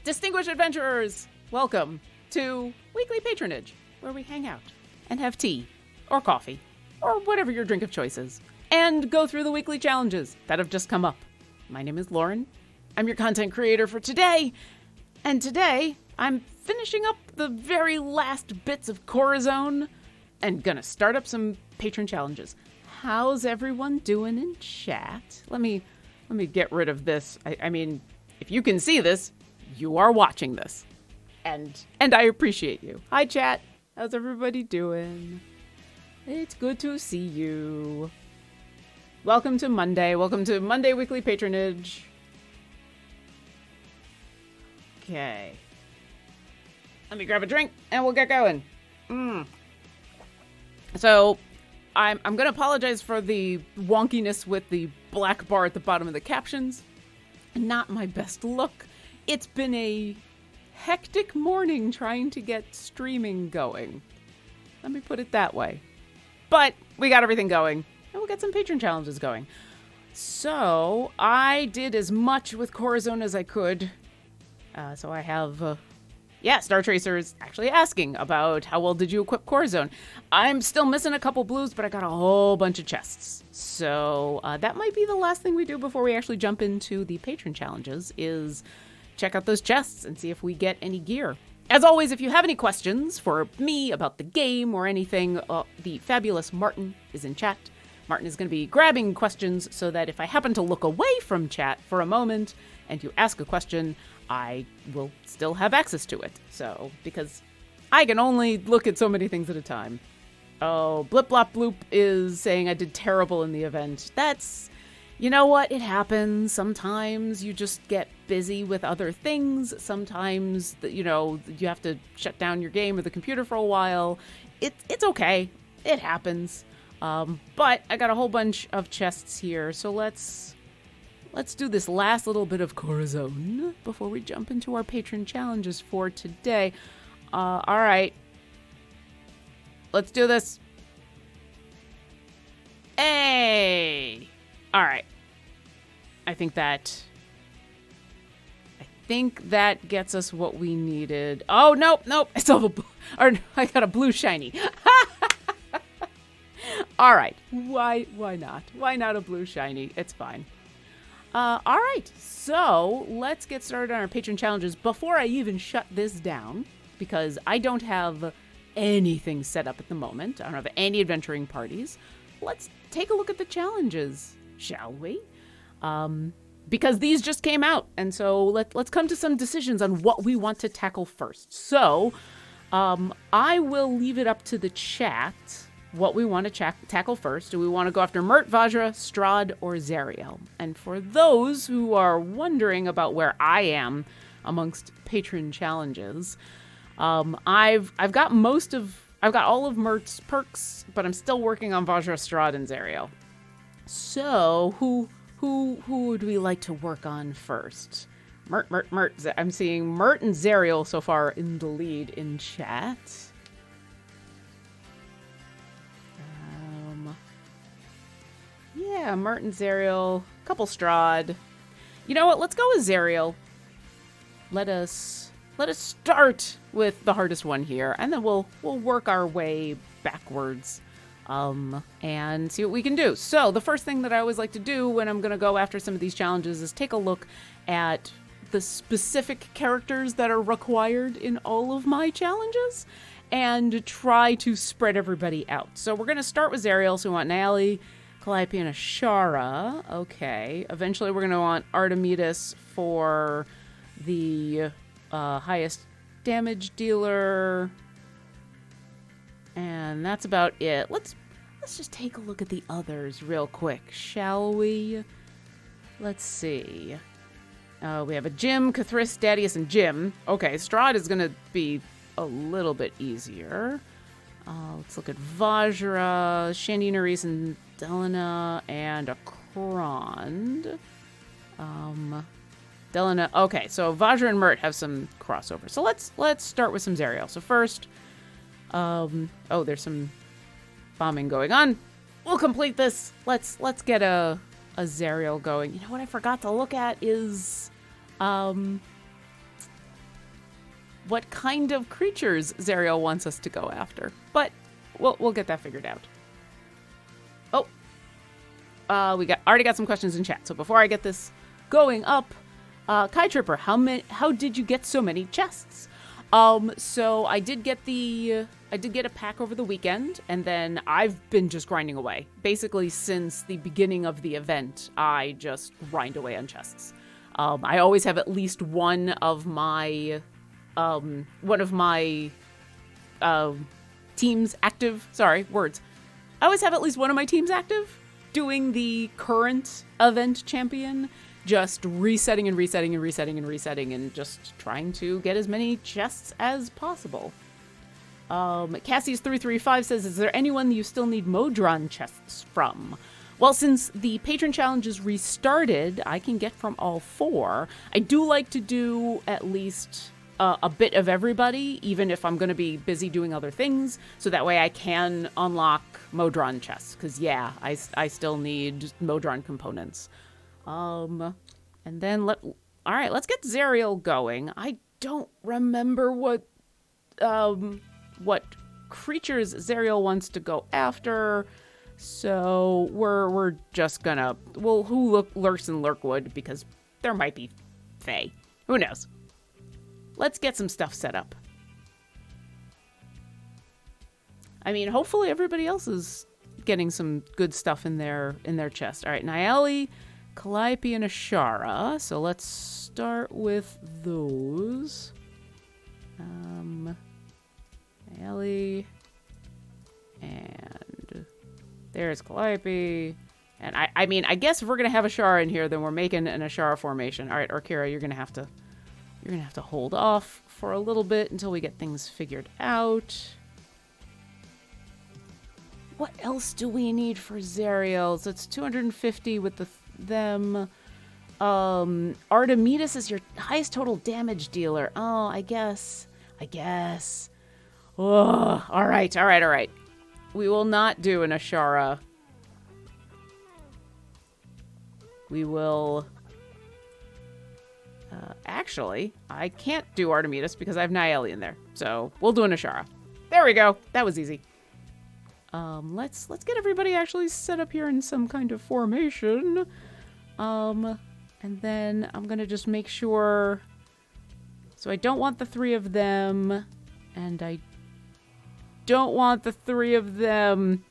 Distinguished adventurers, welcome to Weekly Patronage, where we hang out and have tea or coffee or whatever your drink of choice is, and go through the weekly challenges that have just come up. My name is Lauren. I'm your content creator for today, and today I'm finishing up the very last bits of Corazon and gonna start up some Patron Challenges. How's everyone doing in chat? Let me get rid of this. I mean, if you can see this, you are watching this. And I appreciate you. Hi, chat. How's everybody doing? It's good to see you. Welcome to Monday. Welcome to Monday Weekly Patronage. Okay. Let me grab a drink and we'll get going. So, I'm going to apologize for the wonkiness with the black bar at the bottom of the captions. Not my best look. It's been a hectic morning trying to get streaming going. Let me put it that way. But we got everything going, and we'll get some Patron Challenges going. So, I did as much with Corazon as I could. So I have... Star Tracer's actually asking about how well did you equip Corazon. I'm still missing a couple blues, but I got a whole bunch of chests. So that might be the last thing we do before we actually jump into the Patron Challenges is check out those chests and see if we get any gear. As always, if you have any questions for me about the game or anything, the fabulous Martin is in chat. Martin is going to be grabbing questions so that if I happen to look away from chat for a moment and you ask a question, I will still have access to it. So, because I can only look at so many things at a time. Oh, Blip Blop Bloop is saying I did terrible in the event. That's, you know what? It happens. Sometimes you just get busy with other things. Sometimes, you have to shut down your game or the computer for a while. It's okay. It happens. But I got a whole bunch of chests here, so let's do this last little bit of Corazon before we jump into our Patron Challenges for today. All right. Let's do this. Hey! All right. I think that gets us what we needed. Oh, nope. I got a blue shiny. All right. Why not? Why not a blue shiny? It's fine. All right, so let's get started on our Patron Challenges before I even shut this down, because I don't have anything set up at the moment. I don't have any adventuring parties. Let's take a look at the challenges, shall we? Because these just came out, and so let's come to some decisions on what we want to tackle first. So I will leave it up to the chat what we want to tackle first. Do we want to go after Mert, Vajra, Strahd, or Zariel? And for those who are wondering about where I am amongst Patron Challenges, I've got all of Mert's perks, but I'm still working on Vajra, Strahd, and Zariel. So who would we like to work on first? Mert. I'm seeing Mert and Zariel so far in the lead in chat. Yeah, Mert and Zariel, couple Strahd. You know what? Let's go with Zariel. Let us start with the hardest one here, and then we'll work our way backwards, and see what we can do. So the first thing that I always like to do when I'm gonna go after some of these challenges is take a look at the specific characters that are required in all of my challenges, and try to spread everybody out. So we're gonna start with Zariel. So we want Nally, Calliope, and Ashara. Okay. Eventually, we're going to want Artemidas for the highest damage dealer. And that's about it. Let's just take a look at the others real quick, shall we? Let's see. We have a Jim, Cathris, Dadius, and Jim. Okay, Strahd is going to be a little bit easier. Let's look at Vajra, Shandy, Nerys, and Delina, and a Krond. Delina. Okay, so Vajra and Mert have some crossover. So let's start with some Zariel. So first, there's some bombing going on. We'll complete this. Let's get a Zariel going. You know what I forgot to look at is what kind of creatures Zariel wants us to go after. But we'll get that figured out. Oh, we already got some questions in chat. So before I get this going up, Kai Tripper, how did you get so many chests? So I did get a pack over the weekend, and then I've been just grinding away. Basically, since the beginning of the event, I just grind away on chests. I always have at least one of my teams active. Sorry, words. I always have at least one of my teams active, doing the current event champion, just resetting and resetting and resetting and resetting, and just trying to get as many chests as possible. Cassie's335 says, is there anyone you still need Modron chests from? Well, since the Patron Challenges restarted, I can get from all 4. I do like to do at least a bit of everybody, even if I'm going to be busy doing other things, so that way I can unlock Modron chests, because yeah, I still need Modron components. And then alright, let's get Zariel going. I don't remember what creatures Zariel wants to go after, so we're just gonna, well, who lurks in Lurkwood, because there might be Fae. Who knows? Let's get some stuff set up. I mean, hopefully everybody else is getting some good stuff in their chest. All right, Nayeli, Calliope, and Ashara. So let's start with those. Nayeli, and there's Calliope. And I mean, I guess if we're gonna have Ashara in here, then we're making an Ashara formation. All right, Orkira, you're gonna have to hold off for a little bit until we get things figured out. What else do we need for Zariel? So it's 250 with them. Artemidas is your highest total damage dealer. Oh, I guess. Oh, all right. We will not do an Ashara. We will... actually, I can't do Artemidas because I have Nayeli in there. So we'll do an Ashara. There we go. That was easy. Let's get everybody actually set up here in some kind of formation. And then I'm gonna just make sure. So I don't want the 3 of them, and I don't want the 3 of them.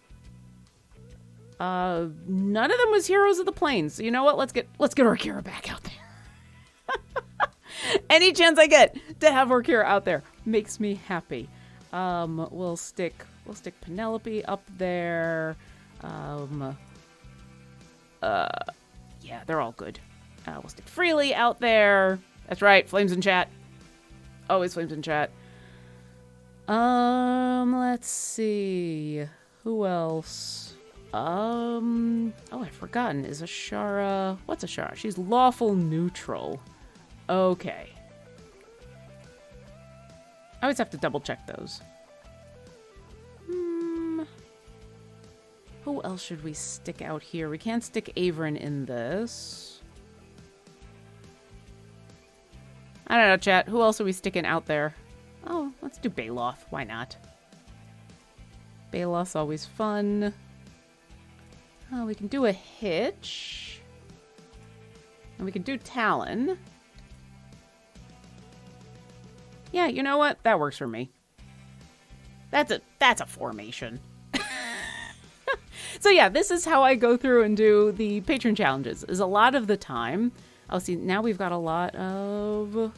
None of them was Heroes of the Plains. So you know what? Let's get Orkira back out there. Any chance I get to have Orkira out there makes me happy. We'll stick Penelope up there. Yeah, they're all good. We'll stick Freely out there. That's right, flames in chat. Always flames in chat. Let's see. Who else? Oh, I've forgotten. Is Ashara... What's Ashara? She's lawful neutral. Okay. I always have to double check those. Who else should we stick out here? We can't stick Averin in this. I don't know, chat. Who else are we sticking out there? Oh, let's do Baloth. Why not? Baloth's always fun. Oh, we can do a Hitch. And we can do Talon. Yeah, you know what? That works for me. That's a formation. So yeah, this is how I go through and do the Patron Challenges. Is a lot of the time. Oh, see, now we've got a lot of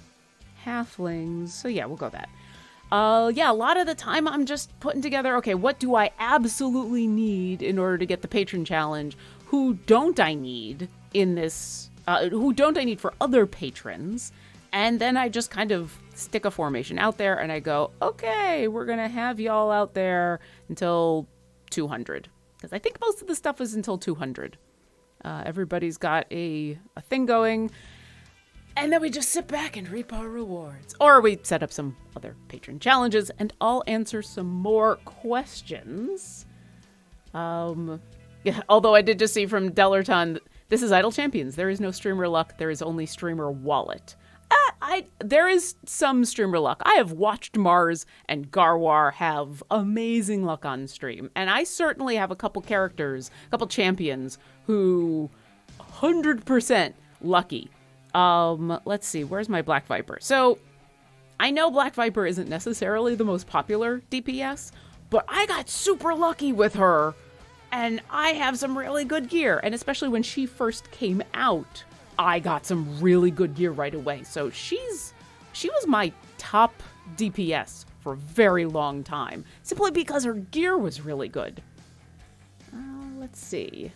halflings. So yeah, we'll go that. Yeah, a lot of the time I'm just putting together, okay, what do I absolutely need in order to get the Patron Challenge? Who don't I need in this, who don't I need for other patrons? And then I just kind of stick a formation out there and I go, okay, we're going to have y'all out there until 200. Because I think most of the stuff is until 200. Everybody's got a thing going. And then we just sit back and reap our rewards. Or we set up some other patron challenges and I'll answer some more questions. Yeah, although I did just see from Dellerton, this is Idle Champions. There is no streamer luck. There is only streamer wallet. there is some streamer luck. I have watched Mars and Garwar have amazing luck on stream, and I certainly have a couple characters, a couple champions who 100% lucky. Let's see, where's my Black Viper? So I know Black Viper isn't necessarily the most popular DPS, but I got super lucky with her, and I have some really good gear. And especially when she first came out, I got some really good gear right away. So she was my top DPS for a very long time, simply because her gear was really good. Let's see.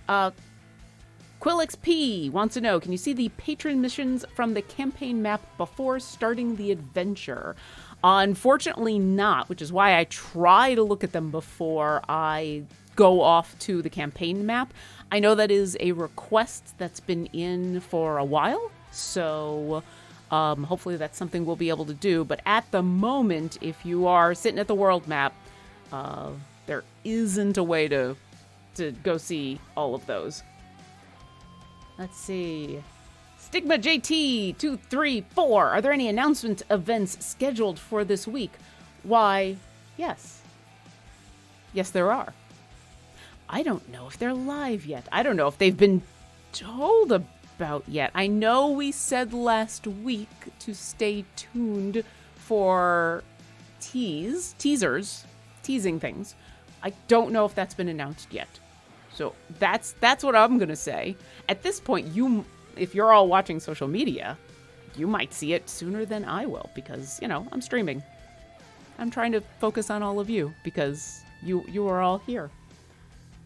Quillix P wants to know, can you see the patron missions from the campaign map before starting the adventure? Unfortunately not, which is why I try to look at them before I go off to the campaign map. I know that is a request that's been in for a while, so hopefully that's something we'll be able to do. But at the moment, if you are sitting at the world map, there isn't a way to go see all of those. Let's see. Stigma JT 234. Are there any announcement events scheduled for this week? Why, yes. Yes, there are. I don't know if they're live yet. I don't know if they've been told about yet. I know we said last week to stay tuned for teasers, teasing things. I don't know if that's been announced yet. So that's what I'm going to say. At this point, if you're all watching social media, you might see it sooner than I will because, I'm streaming. I'm trying to focus on all of you because you are all here.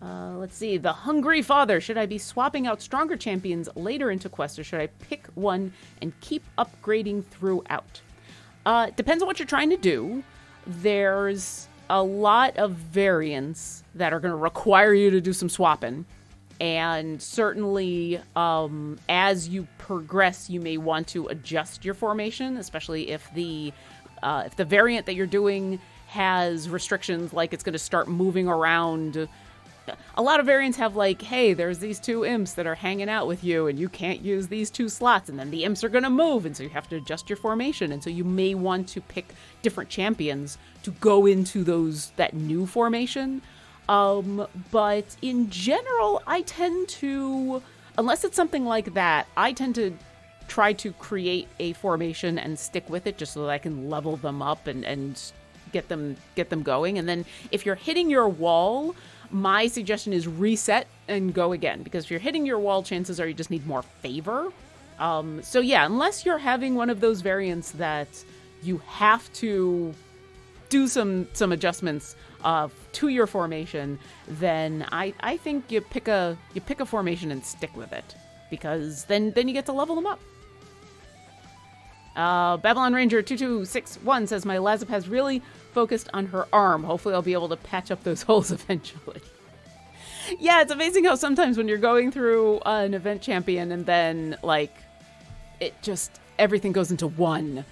Let's see. The Hungry Father. Should I be swapping out stronger champions later into quests, or should I pick one and keep upgrading throughout? Depends on what you're trying to do. There's a lot of variants that are going to require you to do some swapping. And certainly, as you progress, you may want to adjust your formation, especially if the variant that you're doing has restrictions, like it's going to start moving around. A lot of variants have like, hey, there's these two imps that are hanging out with you, and you can't use these two slots, and then the imps are going to move, and so you have to adjust your formation. And so you may want to pick different champions to go into that new formation. But in general, I tend to, unless it's something like that, I tend to try to create a formation and stick with it just so that I can level them up and get them going. And then if you're hitting your wall, my suggestion is reset and go again, because if you're hitting your wall, chances are you just need more favor. So yeah, unless you're having one of those variants that you have to do some adjustments to your formation, then I think you pick a formation and stick with it, because then you get to level them up. Babylon Ranger 2261 says, my Lazip has really focused on her arm. Hopefully I'll be able to patch up those holes eventually. Yeah, it's amazing how sometimes when you're going through an event champion and then everything goes into one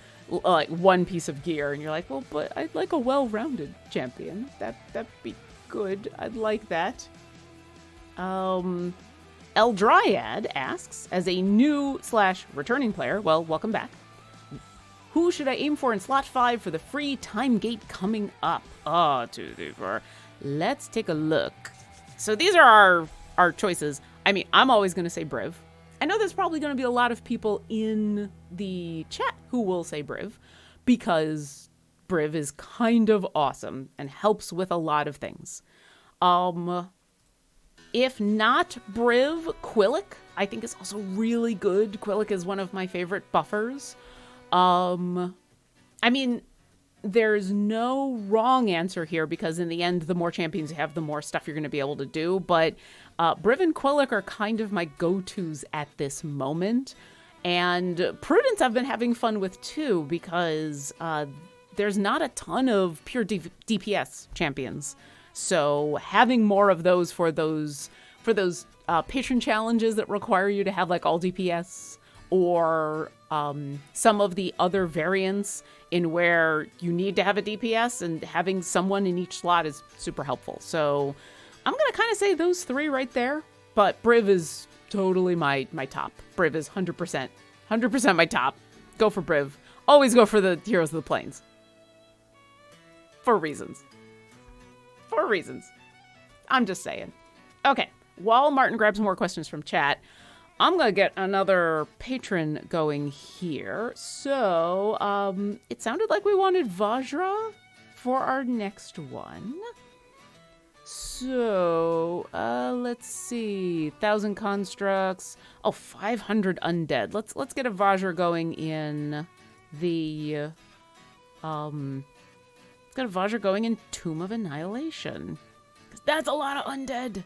piece of gear, and you're like, well, but I'd like a well-rounded champion. That'd be good. I'd like that. El Dryad asks, as a new / returning player, well, welcome back. Who should I aim for in slot 5 for the free time gate coming up? 2, 3, 4. Let's take a look. So these are our choices. I mean, I'm always going to say Briv. I know there's probably going to be a lot of people in the chat who will say Briv, because Briv is kind of awesome and helps with a lot of things. If not Briv, Quillic, I think is also really good. Quillic is one of my favorite buffers. I mean, there's no wrong answer here, because in the end, the more champions you have, the more stuff you're going to be able to do. But Briv and Quillic are kind of my go-tos at this moment. And Prudence I've been having fun with too, because there's not a ton of pure DPS champions. So having more of those for those patron challenges that require you to have like all DPS, or some of the other variants in where you need to have a DPS, and having someone in each slot is super helpful. So I'm going to kind of say those three right there, but Briv is totally my top. Briv is 100% 100% my top. Go for Briv. Always go for the Heroes of the Plains. For reasons. For reasons. I'm just saying. Okay. While Martin grabs more questions from chat, I'm going to get another patron going here. So, it sounded like we wanted Vajra for our next one. So, let's see. 1,000 constructs. Oh, 500 undead. Let's get a Vajra going in the, let's get a Vajra going in Tomb of Annihilation. 'Cause that's a lot of undead.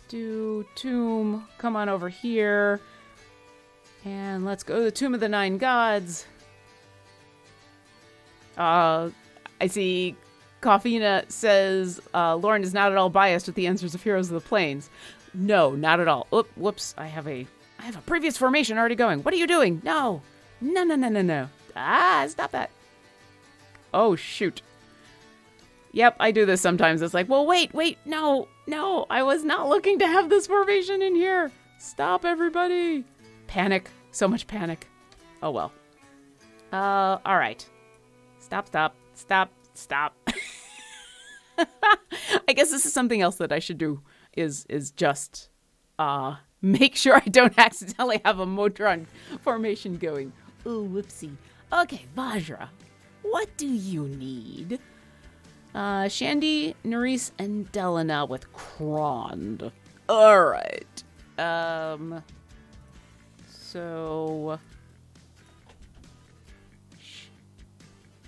Do Tomb, come on over here. And let's go to the Tomb of the Nine Gods. I see Coffeena says Lauren is not at all biased with the answers of Heroes of the Plains. No, not at all. Oop, whoops, I have a previous formation already going. What are you doing? No. No. Stop that. Oh, shoot. Yep, I do this sometimes. It's like, well, wait, no, I was not looking to have this formation in here. Stop, everybody. Panic. So much panic. Oh, well. All right. Stop. I guess this is something else that I should do is just make sure I don't accidentally have a Motron formation going. Ooh, whoopsie. Okay, Vajra, what do you need? Shandy, Nerys, and Delana with Krond. All right. So...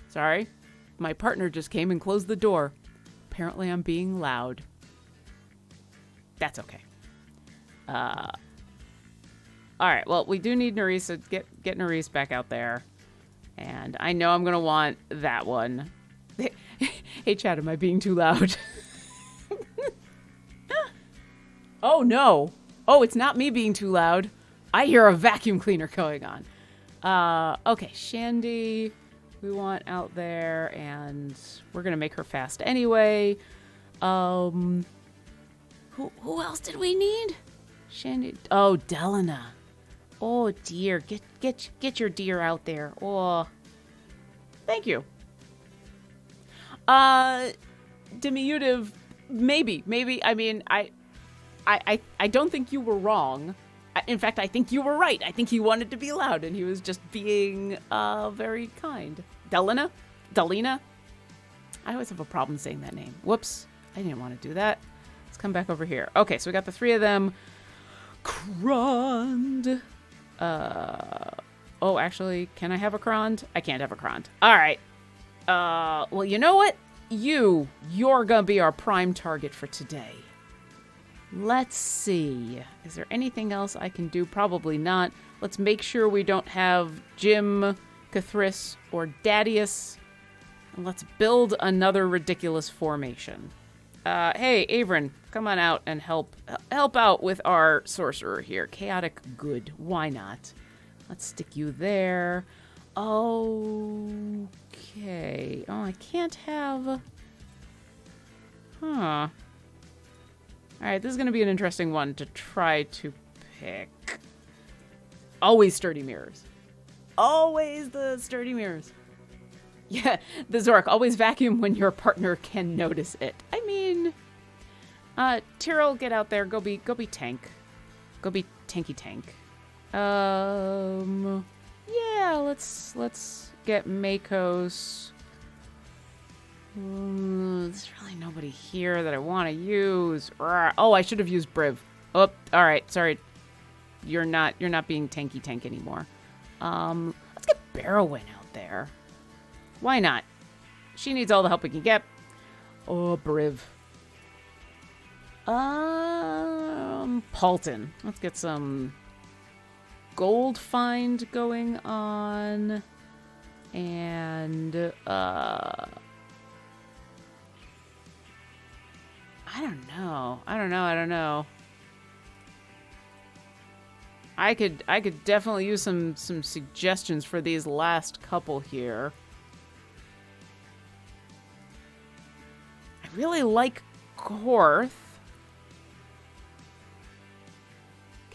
Sorry. My partner just came and closed the door. Apparently I'm being loud. That's okay. All right. Well, we do need Nerys, so get Nerys back out there. And I know I'm going to want that one. Hey, Chad, am I being too loud? Oh, no. Oh, it's not me being too loud. I hear a vacuum cleaner going on. Okay, Shandy, we want out there, and we're going to make her fast anyway. Who else did we need? Shandy. Oh, Delana. Oh, dear. Get your deer out there. Oh, thank you. Diminutive, maybe. I mean, I don't think you were wrong. In fact, I think you were right. I think he wanted to be loud, and he was just being very kind. Delina? I always have a problem saying that name. Whoops. I didn't want to do that. Let's come back over here. Okay, so we got the three of them. Krond. Oh, actually, can I have a Krond? I can't have a Krond. All right. Well, you know what? You're gonna be our prime target for today. Let's see. Is there anything else I can do? Probably not. Let's make sure we don't have Jim, Cathris, or Dadius. And let's build another ridiculous formation. Hey, Avron, come on out and help out with our sorcerer here. Chaotic good. Why not? Let's stick you there. Okay. Oh, I can't have... Huh. Alright, this is going to be an interesting one to try to pick. Always sturdy mirrors. Always the sturdy mirrors. Yeah, the Zork, always vacuum when your partner can notice it. I mean... Tyrell, get out there. Go be tank. Go be tanky tank. Yeah, let's get Makos. There's really nobody here that I want to use. Oh, I should have used Briv. Oh, all right. Sorry. You're not being tanky tank anymore. Let's get Barrowin out there. Why not? She needs all the help we can get. Oh, Briv. Paulton. Let's get some gold find going on. And, I don't know. I could definitely use some suggestions for these last couple here. I really like Korth.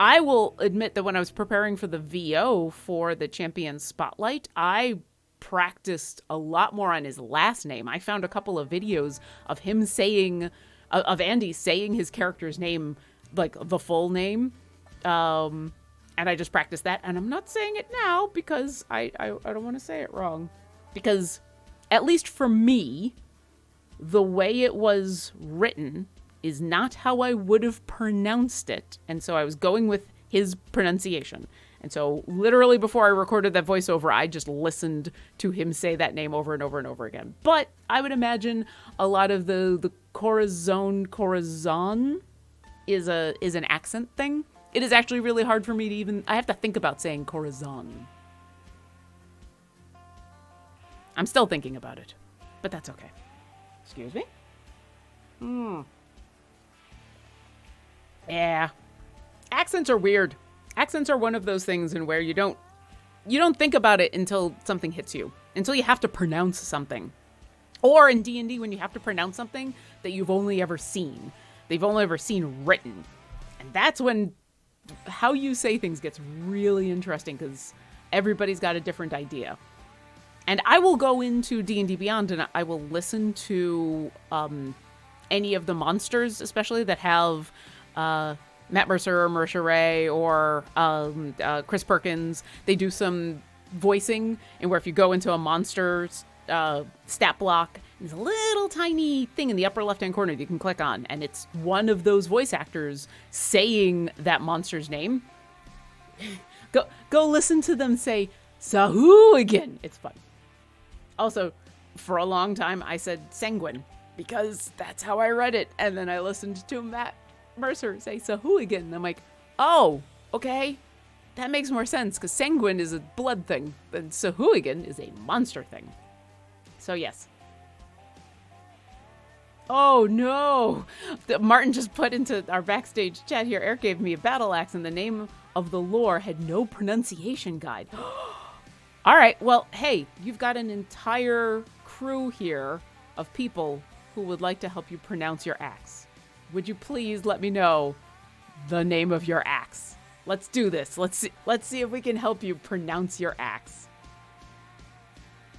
I will admit that when I was preparing for the VO for the Champion Spotlight, I practiced a lot more on his last name. I found a couple of videos of him saying, of Andy saying his character's name, like the full name. And I just practiced that. And I'm not saying it now because I don't want to say it wrong. Because, at least for me, the way it was written is not how I would have pronounced it. And so I was going with his pronunciation. And so literally before I recorded that voiceover, I just listened to him say that name over and over and over again. But I would imagine a lot of the Corazon is an accent thing. It is actually really hard for me to even, I have to think about saying Corazon. I'm still thinking about it, but that's okay. Excuse me? Yeah. Accents are weird. Accents are one of those things in where you don't think about it until something hits you, until you have to pronounce something. Or in D&D, when you have to pronounce something that you've only ever seen. They've only ever seen written. And that's when how you say things gets really interesting because everybody's got a different idea. And I will go into D&D Beyond and I will listen to any of the monsters, especially that have Matt Mercer or Marisha Ray or Chris Perkins. They do some voicing, and where if you go into a monster's stat block, there's a little tiny thing in the upper left-hand corner that you can click on, and it's one of those voice actors saying that monster's name. Go listen to them say Sahoo again. It's fun. Also, for a long time, I said Sanguine because that's how I read it, and then I listened to Matt Mercer say Sahooigan, and I'm like, oh, okay, that makes more sense because Sanguine is a blood thing, but Sahooigan is a monster thing. So yes. Oh no! Martin just put into our backstage chat here, Eric gave me a battle axe and the name of the lore had no pronunciation guide. All right, well, hey, you've got an entire crew here of people who would like to help you pronounce your axe. Would you please let me know the name of your axe? Let's do this. Let's see if we can help you pronounce your axe.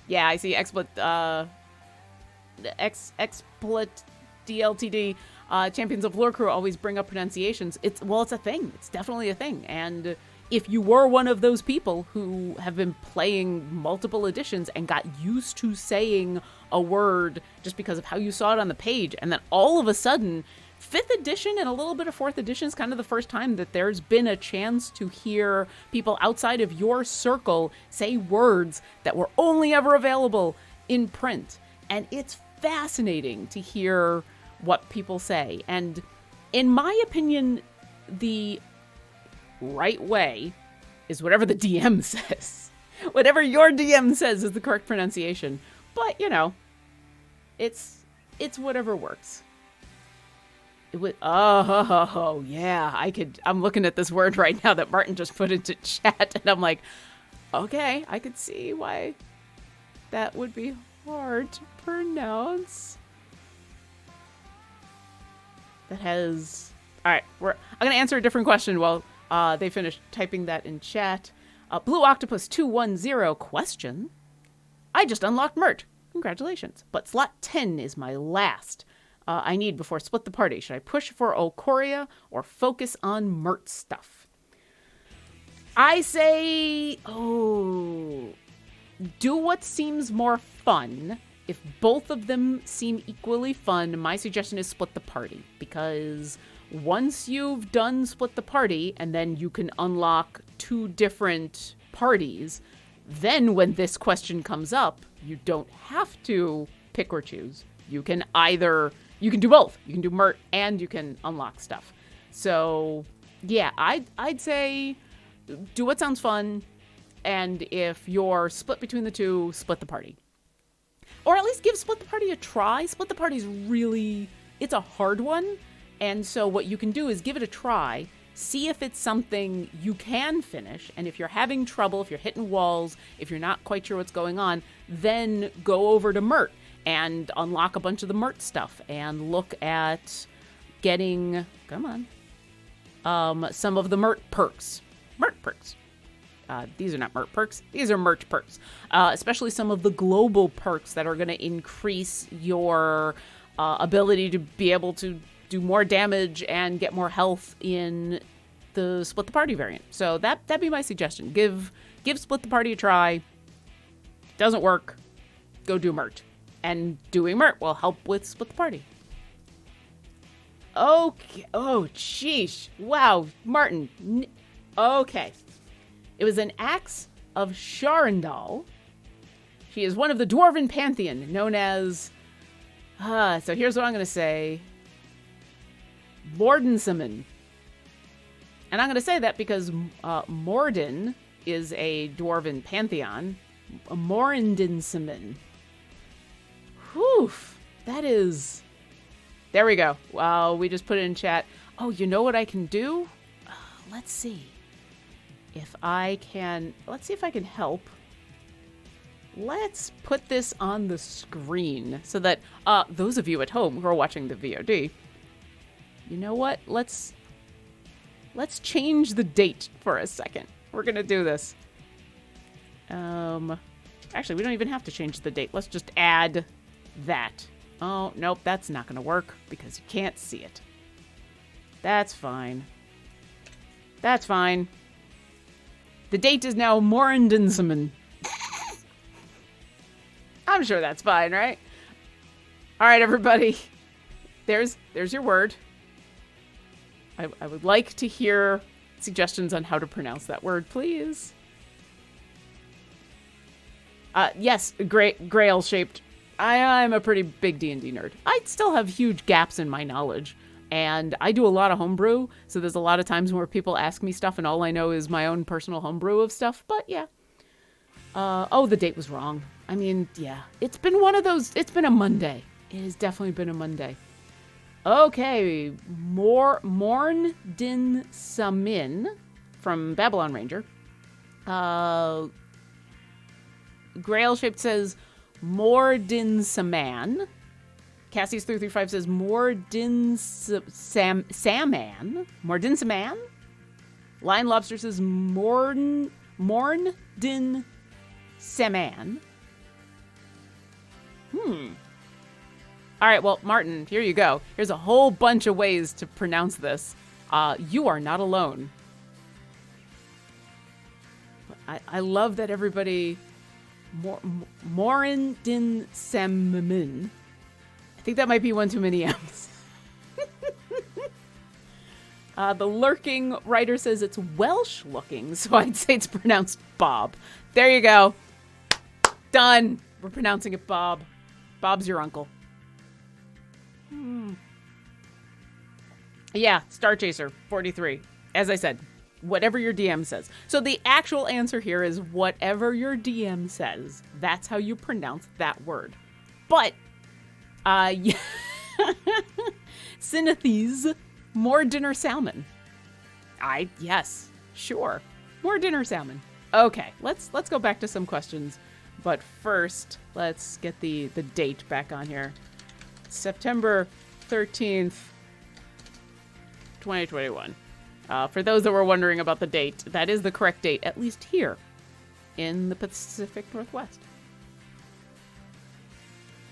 Yeah, I see XSplit DLTD Champions of Lore Crew always bring up pronunciations. It's a thing. It's definitely a thing. And if you were one of those people who have been playing multiple editions and got used to saying a word just because of how you saw it on the page, and then all of a sudden 5th edition and a little bit of 4th edition is kind of the first time that there's been a chance to hear people outside of your circle say words that were only ever available in print. And it's fascinating to hear what people say. And in my opinion, the right way is whatever the DM says. Whatever your DM says is the correct pronunciation. But, it's whatever works. I'm looking at this word right now that Martin just put into chat, and I'm like, okay, I could see why that would be hard to pronounce. That has... Alright, I'm going to answer a different question while they finish typing that in chat. Blue Octopus 210 question. I just unlocked Mert. Congratulations. But slot 10 is my last I need before split the party. Should I push for Okoria or focus on Mert stuff? I say, do what seems more fun. If both of them seem equally fun, my suggestion is split the party. Because once you've done split the party, and then you can unlock 2 different parties, then when this question comes up, you don't have to pick or choose. You can do both. You can do Mert and you can unlock stuff. So, yeah, I'd say do what sounds fun, and if you're split between the two, split the party. Or at least give split the party a try. Split the party's it's a hard one, and so what you can do is give it a try, see if it's something you can finish, and if you're having trouble, if you're hitting walls, if you're not quite sure what's going on, then go over to Mert and unlock a bunch of the Mert stuff and look at getting... Come on. some of the Mert perks. Mert perks. These are not Mert perks. These are Mert perks. Especially some of the global perks that are going to increase your ability to be able to do more damage and get more health in the Split the Party variant. So that'd be my suggestion. Give Split the Party a try. Doesn't work, go do Mert. And doing Mert will help with Split the Party. Okay. Oh, sheesh. Wow. Martin. Okay. It was an axe of Sharandal. She is one of the Dwarven Pantheon, known as... so here's what I'm going to say. Mordensamen. And I'm going to say that because Morden is a Dwarven Pantheon. Morindensamen. Whew. That is... There we go. Wow, we just put it in chat. Oh, you know what I can do? Let's see. If I can... Let's see if I can help. Let's put this on the screen so that those of you at home who are watching the VOD, you know what? Let's change the date for a second. We're going to do this. Actually, we don't even have to change the date. Let's just add that. Oh, nope, that's not going to work because you can't see it. That's fine. That's fine. The date is now Morindensamen. I'm sure that's fine, right? All right, everybody. There's your word. I would like to hear suggestions on how to pronounce that word, please. Yes, grail-shaped. I'm a pretty big D&D nerd. I still have huge gaps in my knowledge, and I do a lot of homebrew, so there's a lot of times where people ask me stuff, and all I know is my own personal homebrew of stuff, but yeah. Oh, the date was wrong. I mean, yeah. It's been one of those... It's been a Monday. It has definitely been a Monday. Okay, Morndinsamin from Babylon Ranger. Grail-shaped says Mordinsaman. Cassie's335 says Mordinsaman. Mordinsaman? Lion Lobster says Morndinsaman. All right, well, Martin, here you go. Here's a whole bunch of ways to pronounce this. You are not alone. I love that everybody... Morindinsamin. I think that might be one too many M's. The lurking writer says it's Welsh looking, so I'd say it's pronounced Bob. There you go. Done. We're pronouncing it Bob. Bob's your uncle. Yeah, Star Chaser 43. As I said, whatever your DM says. So the actual answer here is whatever your DM says. That's how you pronounce that word. But, Sinathes, more dinner salmon. Yes, sure. More dinner salmon. Okay, let's go back to some questions. But first, let's get the date back on here. September 13th, 2021. For those that were wondering about the date, that is the correct date, at least here in the Pacific Northwest.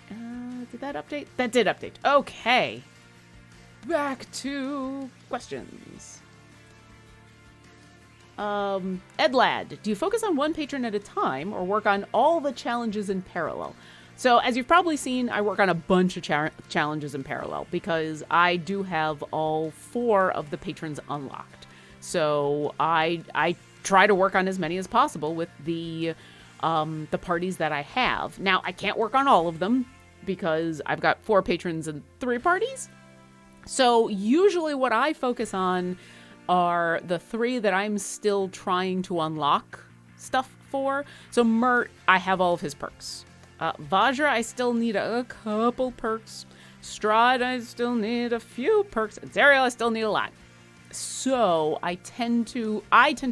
Did that update? That did update. Okay. Back to questions. Edlad, do you focus on one patron at a time or work on all the challenges in parallel? So as you've probably seen, I work on a bunch of challenges in parallel because I do have all 4 of the patrons unlocked. So I try to work on as many as possible with the parties that I have. Now, I can't work on all of them because I've got 4 patrons and 3 parties. So usually what I focus on are the 3 that I'm still trying to unlock stuff for. So Mert, I have all of his perks. Vajra, I still need a couple perks. Strahd, I still need a few perks. And Zariel, I still need a lot. So I tend to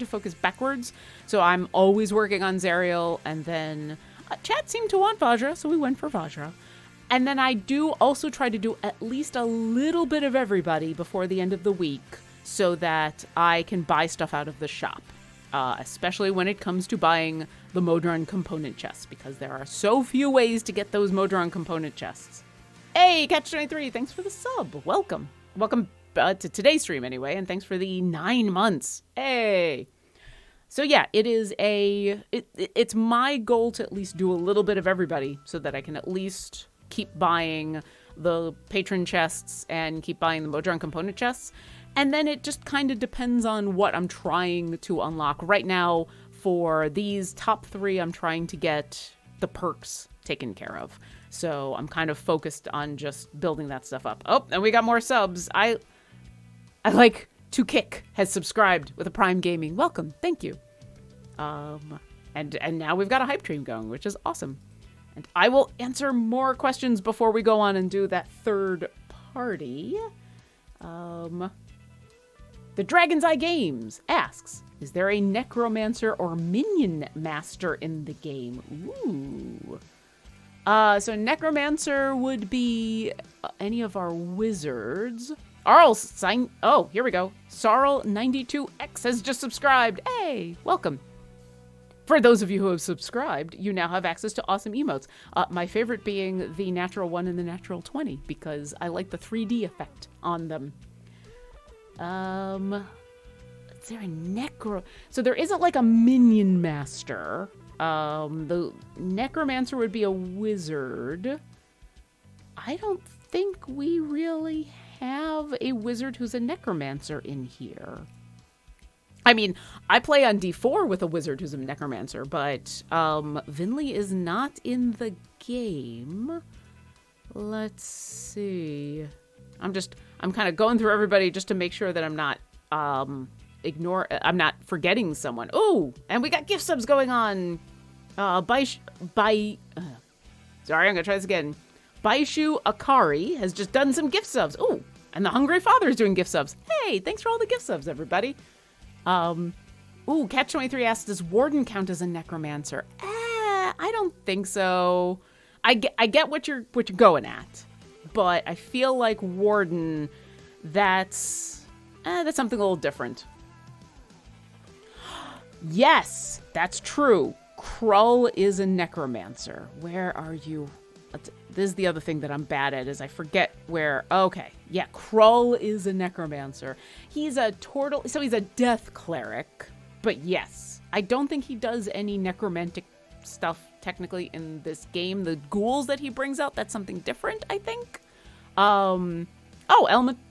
focus backwards. So I'm always working on Zariel, and then chat seemed to want Vajra, so we went for Vajra. And then I do also try to do at least a little bit of everybody before the end of the week, so that I can buy stuff out of the shop, especially when it comes to buying the Modron component chests, because there are so few ways to get those Modron component chests. Hey, Catch23, thanks for the sub. Welcome. Welcome to today's stream anyway, and thanks for the 9 months. Hey. So yeah, it's my goal to at least do a little bit of everybody so that I can at least keep buying the patron chests and keep buying the Modron component chests. And then it just kind of depends on what I'm trying to unlock. Right now, for these top 3, I'm trying to get the perks taken care of. So I'm kind of focused on just building that stuff up. Oh, and we got more subs. I like to kick has subscribed with a Prime Gaming. Welcome. Thank you. And now we've got a hype train going, which is awesome. And I will answer more questions before we go on and do that third party. The Dragon's Eye Games asks, is there a Necromancer or Minion Master in the game? Ooh. So Necromancer would be any of our wizards. Oh, here we go. Sarl92X has just subscribed. Hey, welcome. For those of you who have subscribed, you now have access to awesome emotes. My favorite being the natural 1 and the natural 20, because I like the 3D effect on them. Is there a So there isn't like a Minion Master. The Necromancer would be a wizard. I don't think we really have a wizard who's a Necromancer in here. I mean, I play on D4 with a wizard who's a Necromancer, but Vinley is not in the game. Let's see. I'm kind of going through everybody just to make sure that I'm not I'm not forgetting someone. Oh, and we got gift subs going on. Sorry, I'm gonna try this again. Baishu Akari has just done some gift subs. Oh, and the Hungry Father is doing gift subs. Hey, thanks for all the gift subs, everybody. Catch23 asks, does Warden count as a Necromancer? I don't think so. I get what you're going at, but I feel like Warden, that's something a little different. Yes, that's true. Krull is a Necromancer. Where are you? This is the other thing that I'm bad at, is I forget where. Okay, yeah, Krull is a Necromancer. He's a so he's a death cleric. But yes, I don't think he does any necromantic stuff technically in this game. The ghouls that he brings out, that's something different, I think. Elm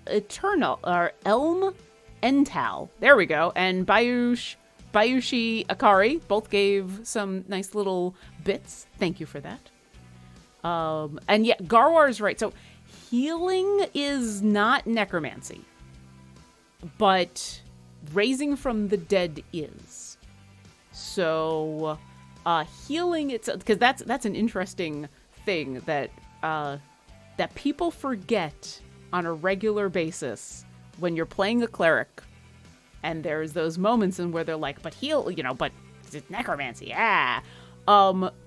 Eternal, or Elm Ental. There we go. And Bayushi Akari both gave some nice little bits. Thank you for that. And yeah, Garwar's right. So healing is not necromancy, but raising from the dead is. So healing, it's because that's an interesting thing that that people forget on a regular basis when you're playing a cleric, and there's those moments in where they're like, but but it's necromancy,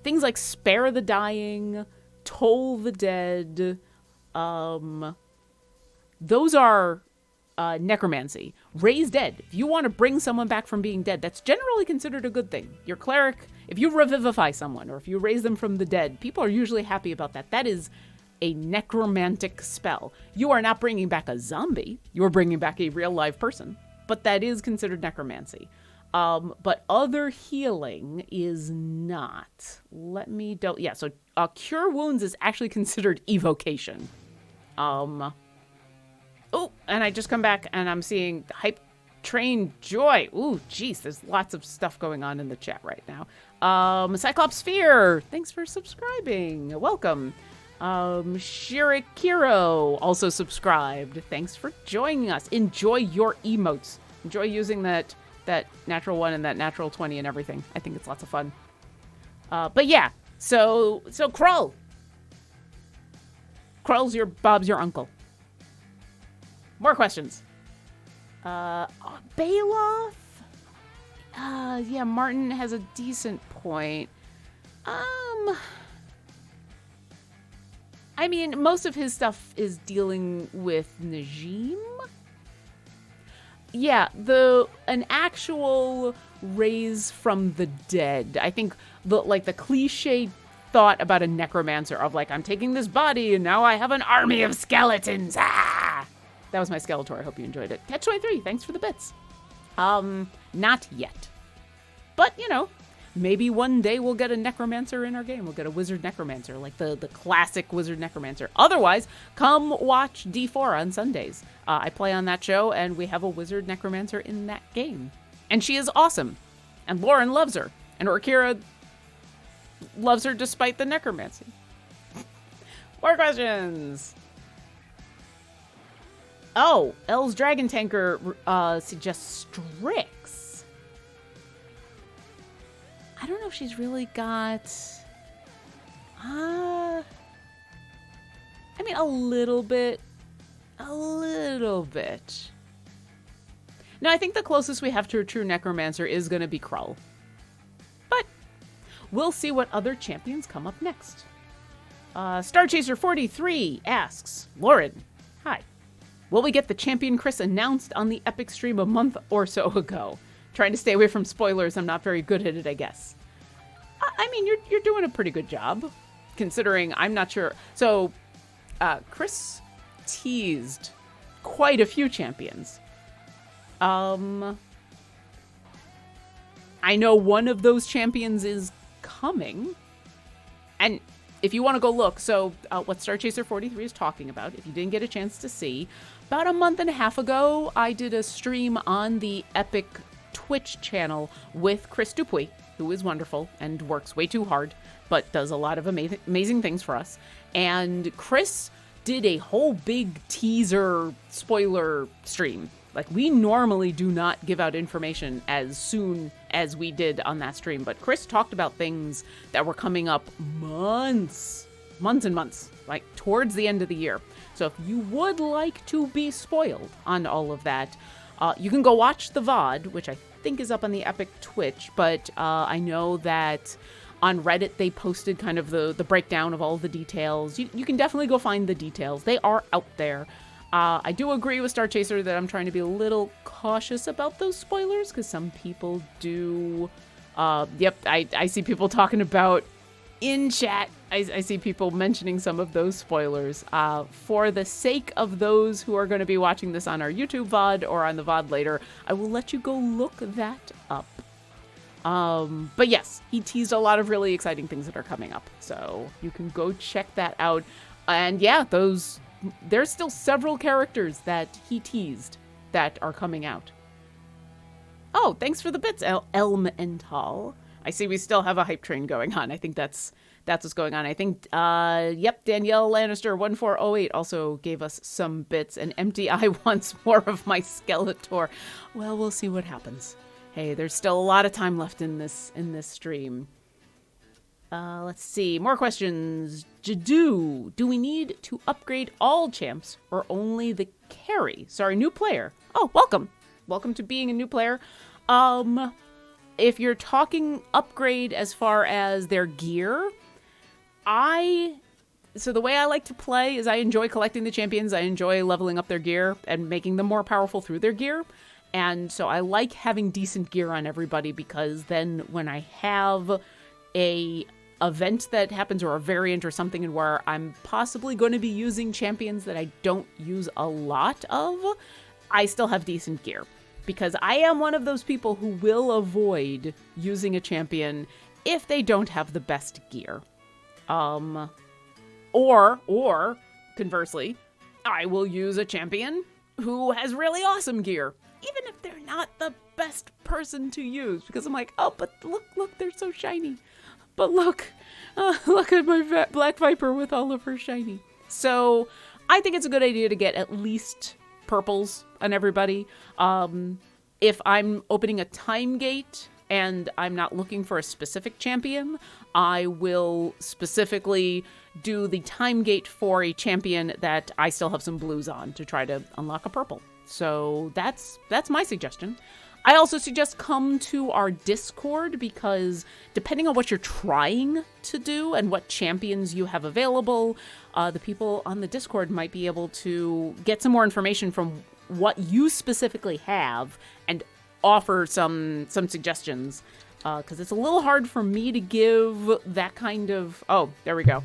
things like spare the dying, toll the dead, those are necromancy. Raise dead. If you want to bring someone back from being dead, that's generally considered a good thing. Your cleric, if you revivify someone or if you raise them from the dead, people are usually happy about that. That is a necromantic spell. You are not bringing back a zombie. You are bringing back a real live person, but that is considered necromancy. But other healing is not. Let me so cure wounds is actually considered evocation. Oh, and I just come back and I'm seeing Hype Train Joy. Ooh, geez, there's lots of stuff going on in the chat right now. Cyclops Sphere, thanks for subscribing. Welcome. Shirikiro also subscribed. Thanks for joining us. Enjoy your emotes. Enjoy using that natural 1 and that natural 20 and everything. I think it's lots of fun. But yeah, so Krull. Krull's Bob's your uncle. More questions. Bailoff? Yeah, Martin has a decent point. I mean, most of his stuff is dealing with Najim. Yeah, an actual raise from the dead. I think the cliche thought about a necromancer of like, I'm taking this body and now I have an army of skeletons. Ah! That was my Skeletor. I hope you enjoyed it. Catch23, thanks for the bits. Not yet. But, maybe one day we'll get a necromancer in our game. We'll get a wizard necromancer, like the classic wizard necromancer. Otherwise, come watch D4 on Sundays. I play on that show, and we have a wizard necromancer in that game. And she is awesome. And Lauren loves her. And Orkira loves her despite the necromancy. More questions. Oh, L's Dragon Tanker suggests Strix. I don't know if she's really got... I mean, a little bit. A little bit. No, I think the closest we have to a true necromancer is going to be Krull. But we'll see what other champions come up next. Starchaser43 asks, Lauren, hi. Will we get the champion Chris announced on the Epic stream a month or so ago? Trying to stay away from spoilers. I'm not very good at it, I guess. I mean, you're doing a pretty good job, considering I'm not sure. So, Chris teased quite a few champions. I know one of those champions is coming. And if you want to go look, so what Starchaser43 is talking about, if you didn't get a chance to see, about a month and a half ago, I did a stream on the Epic Twitch channel with Chris Dupuy, who is wonderful and works way too hard, but does a lot of amazing things for us. And Chris did a whole big teaser spoiler stream. Like, we normally do not give out information as soon as we did on that stream, but Chris talked about things that were coming up months and months, like towards the end of the year. So if you would like to be spoiled on all of that, you can go watch the VOD, which I think is up on the Epic Twitch, but I know that on Reddit they posted kind of the breakdown of all the details. You can definitely go find the details. They are out there. I do agree with Starchaser that I'm trying to be a little cautious about those spoilers, because some people do... I see people talking about in chat. I see people mentioning some of those spoilers. For the sake of those who are going to be watching this on our YouTube VOD or on the VOD later, I will let you go look that up. But yes, he teased a lot of really exciting things that are coming up, so you can go check that out. And yeah, there's still several characters that he teased that are coming out. Oh, thanks for the bits, Elm and Tall. I see we still have a hype train going on. I think that's what's going on. I think, Danielle Lannister 1408 also gave us some bits, and MTI wants more of my Skeletor. Well, we'll see what happens. Hey, there's still a lot of time left in this stream. Let's see. More questions. Jadu, do we need to upgrade all champs or only the carry? Sorry, new player. Oh, welcome. Welcome to being a new player. If you're talking upgrade as far as their gear, so the way I like to play is I enjoy collecting the champions. I enjoy leveling up their gear and making them more powerful through their gear. And so I like having decent gear on everybody, because then when I have a event that happens or a variant or something and where I'm possibly going to be using champions that I don't use a lot of, I still have decent gear. Because I am one of those people who will avoid using a champion if they don't have the best gear. Or conversely, I will use a champion who has really awesome gear, even if they're not the best person to use, because I'm like, oh, but look, they're so shiny. But look at my Black Viper with all of her shiny. So I think it's a good idea to get at least purples on everybody. If I'm opening a time gate and I'm not looking for a specific champion, I will specifically do the time gate for a champion that I still have some blues on to try to unlock a purple. So that's my suggestion. I also suggest come to our Discord, because depending on what you're trying to do and what champions you have available, the people on the Discord might be able to get some more information from what you specifically have and offer some suggestions. Because it's a little hard for me to give that kind of... Oh, there we go.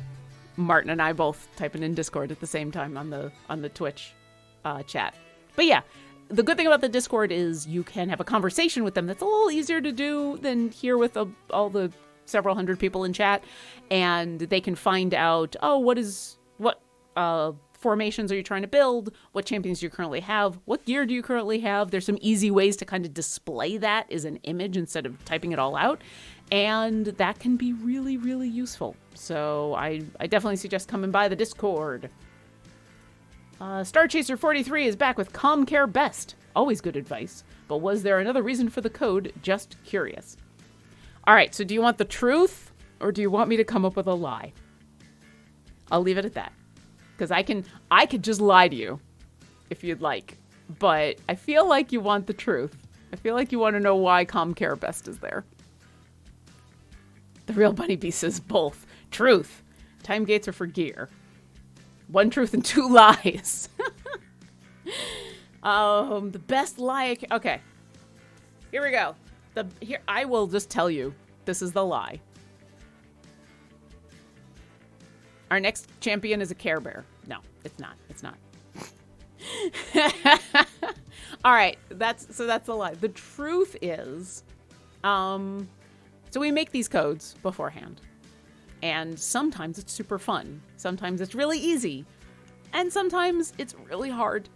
Martin and I both typing in Discord at the same time on the Twitch chat. But yeah, the good thing about the Discord is you can have a conversation with them that's a little easier to do than here with all the several hundred people in chat. And they can find out, what formations are you trying to build? What champions do you currently have? What gear do you currently have? There's some easy ways to kind of display that as an image instead of typing it all out. And that can be really, really useful. So I definitely suggest coming by the Discord. Star Chaser 43 is back with Calm Care Best. Always good advice. But was there another reason for the code? Just curious. All right, so do you want the truth or do you want me to come up with a lie? I'll leave it at that. Because I could just lie to you if you'd like. But I feel like you want the truth. I feel like you want to know why Calm Care Best is there. The real Bunny Bee says both. Truth. Time gates are for gear. One truth and two lies. The best lie. Okay. Here we go. I will just tell you. This is the lie. Our next champion is a Care Bear. No, it's not. It's not. All right. That's the lie. The truth is, so we make these codes beforehand. And sometimes it's super fun. Sometimes it's really easy. And sometimes it's really hard.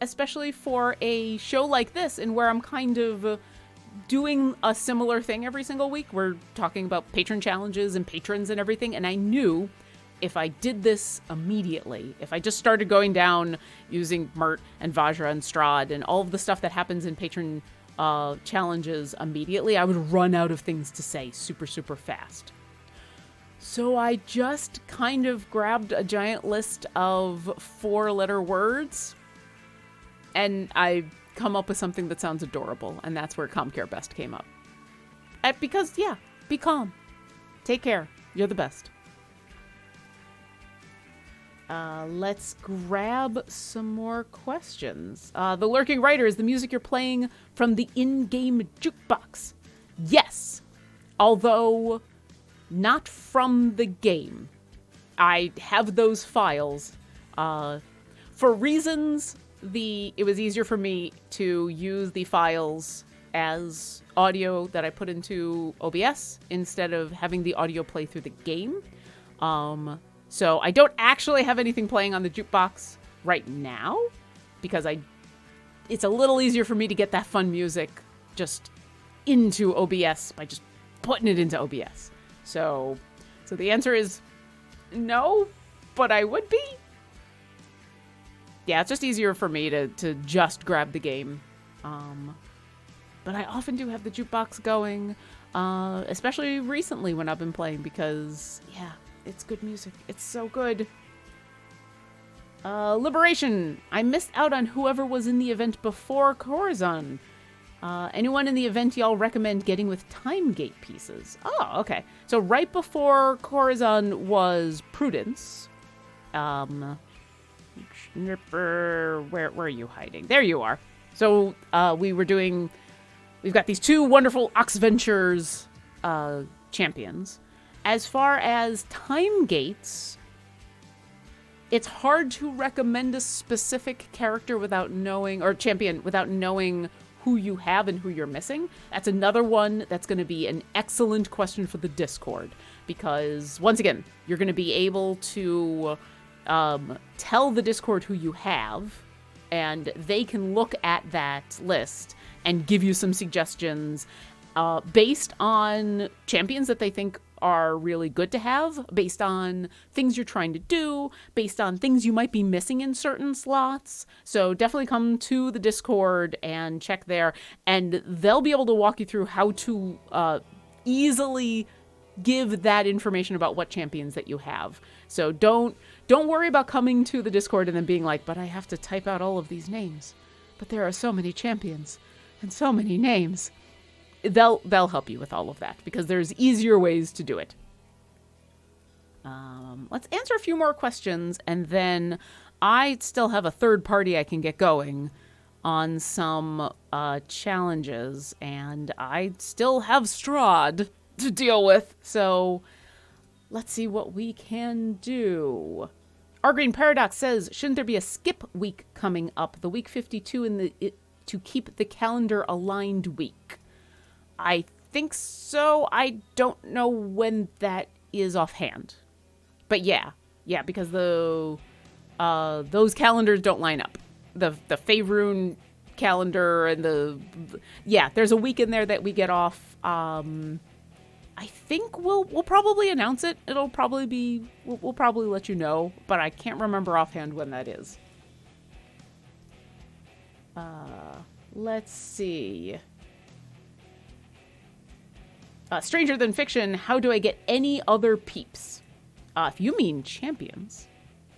Especially for a show like this, in where I'm kind of doing a similar thing every single week. We're talking about patron challenges and patrons and everything. And I knew if I did this immediately, if I just started going down using Mert and Vajra and Strahd and all of the stuff that happens in patron challenges immediately, I would run out of things to say super, super fast. So I just kind of grabbed a giant list of 4-letter words and I come up with something that sounds adorable. And that's where Calm Care Best came up. Because, yeah, be calm. Take care. You're the best. Let's grab some more questions. The Lurking Writer, is the music you're playing from the in-game jukebox? Yes. Although, not from the game. I have those files. For reasons, it was easier for me to use the files as audio that I put into OBS instead of having the audio play through the game. So I don't actually have anything playing on the jukebox right now because it's a little easier for me to get that fun music just into OBS by just putting it into OBS. So the answer is no, but I would be. Yeah, it's just easier for me to just grab the game. But I often do have the jukebox going, especially recently when I've been playing because, yeah, it's good music. It's so good. Liberation. I missed out on whoever was in the event before Corazon. Anyone in the event y'all recommend getting with time gate pieces? Oh, okay. So right before Corazon was Prudence. Where are you hiding? There you are. So we've got these 2 wonderful Oxventures champions. As far as time gates, it's hard to recommend a specific character without knowing, or champion without knowing who you have and who you're missing. That's another one that's going to be an excellent question for the Discord, because once again, you're going to be able to tell the Discord who you have, and they can look at that list and give you some suggestions based on champions that they think are really good to have, based on things you're trying to do, based on things you might be missing in certain slots. So definitely come to the Discord and check there, and they'll be able to walk you through how to easily give that information about what champions that you have. So don't worry about coming to the Discord and then being like, but I have to type out all of these names. But there are so many champions and so many names. They'll help you with all of that because there's easier ways to do it. Let's answer a few more questions, and then I still have a third party I can get going. on some challenges, and I still have Strahd to deal with, so let's see what we can do. Our Green Paradox says, shouldn't there be a skip week coming up, the week 52 to keep the calendar aligned week? I think so. I don't know when that is offhand. But yeah, because those calendars don't line up. The Faerun calendar and there's a week in there that we get off. I think we'll probably announce it. It'll probably be, we'll probably let you know, but I can't remember offhand when that is. Let's see. Stranger Than Fiction, how do I get any other peeps? If you mean champions,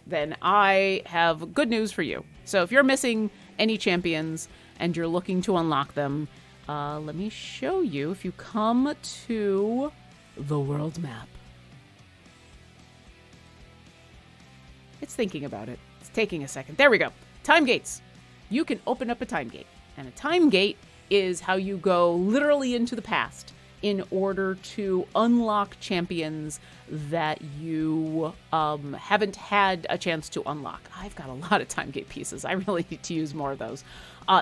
then I have good news for you. So if you're missing any champions and you're looking to unlock them, let me show you. If you come to the world map. It's thinking about it. It's taking a second. There we go. Time gates. You can open up a time gate. And a time gate is how you go literally into the past in order to unlock champions that you haven't had a chance to unlock. I've got a lot of time gate pieces. I really need to use more of those.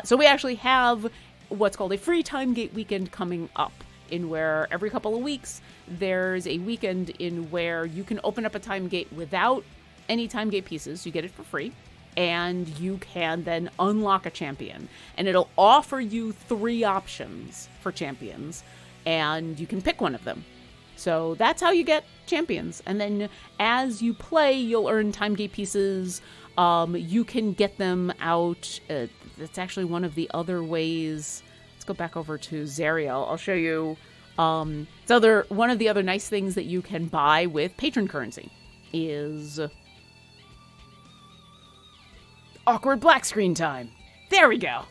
So we actually have what's called a free time gate weekend coming up, in where every couple of weeks there's a weekend in where you can open up a time gate without any time gate pieces. You get it for free, and you can then unlock a champion, and it'll offer you 3 options for champions, and you can pick one of them. So that's how you get champions. And then as you play, you'll earn time gate pieces. You can get them out. That's actually one of the other ways. Let's go back over to Zariel. I'll show you. One of the other nice things that you can buy with patron currency is awkward black screen time. There we go.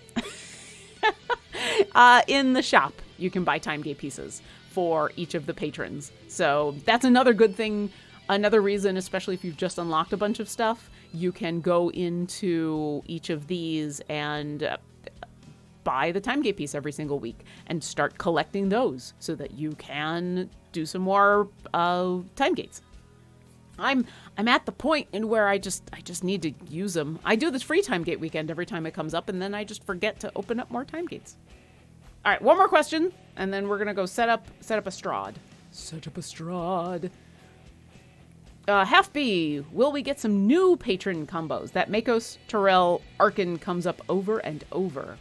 In the shop, you can buy time gate pieces for each of the patrons. So that's another good thing. Another reason, especially if you've just unlocked a bunch of stuff, you can go into each of these and buy the time gate piece every single week and start collecting those so that you can do some more time gates. I'm at the point in where I just need to use them. I do this free time gate weekend every time it comes up, and then I just forget to open up more time gates. All right, one more question, and then we're gonna go set up a Strahd. Set up a Strahd. Half B, will we get some new patron combos? That Makos, Terrell, Arkin comes up over and over.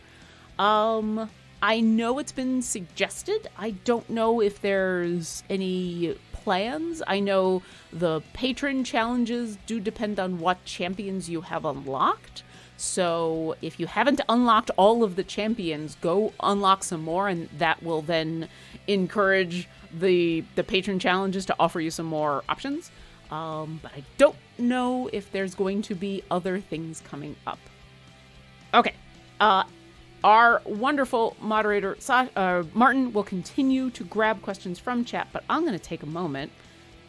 I know it's been suggested. I don't know if there's any plans. I know the Patron Challenges do depend on what champions you have unlocked. So if you haven't unlocked all of the champions, go unlock some more, and that will then encourage the Patron Challenges to offer you some more options. But I don't know if there's going to be other things coming up. Okay. Our wonderful moderator, Martin, will continue to grab questions from chat, but I'm going to take a moment,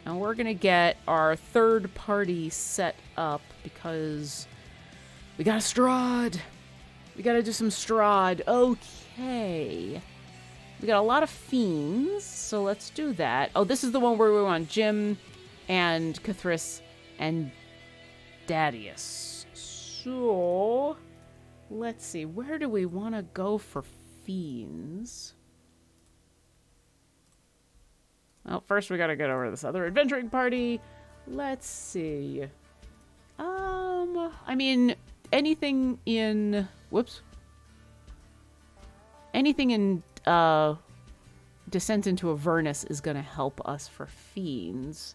and we're going to get our third party set up because we got a Strahd. We got to do some Strahd. Okay. We got a lot of fiends, so let's do that. Oh, this is the one where we want Jim and Cathris and Dadius. So let's see, where do we want to go for fiends? Well, first we got to get over this other adventuring party. Let's see. I mean, anything in Descent into Avernus is going to help us for fiends.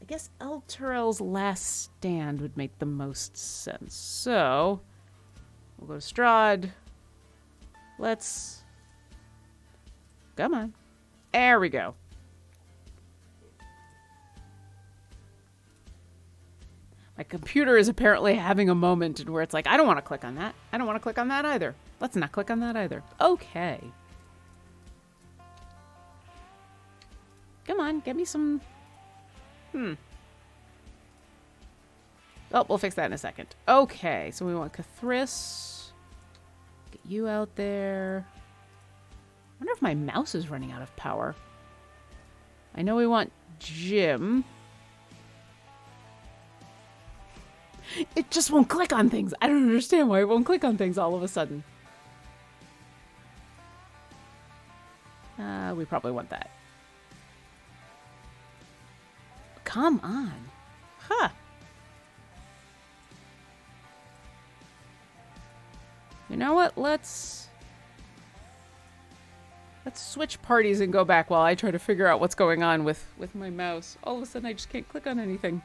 I guess El Turel's Last Stand would make the most sense. So we'll go to Strahd. Let's... Come on. There we go. My computer is apparently having a moment where it's like, I don't want to click on that. I don't want to click on that either. Let's not click on that either. Okay. Come on, get me some... Oh, we'll fix that in a second. Okay, so we want Cathris. you out there. I wonder if my mouse is running out of power. I know we want Jim. It just won't click on things. I don't understand why it won't click on things all of a sudden. We probably want that. Come on. Huh. You know what? Let's switch parties and go back while I try to figure out what's going on with my mouse. All of a sudden I just can't click on anything.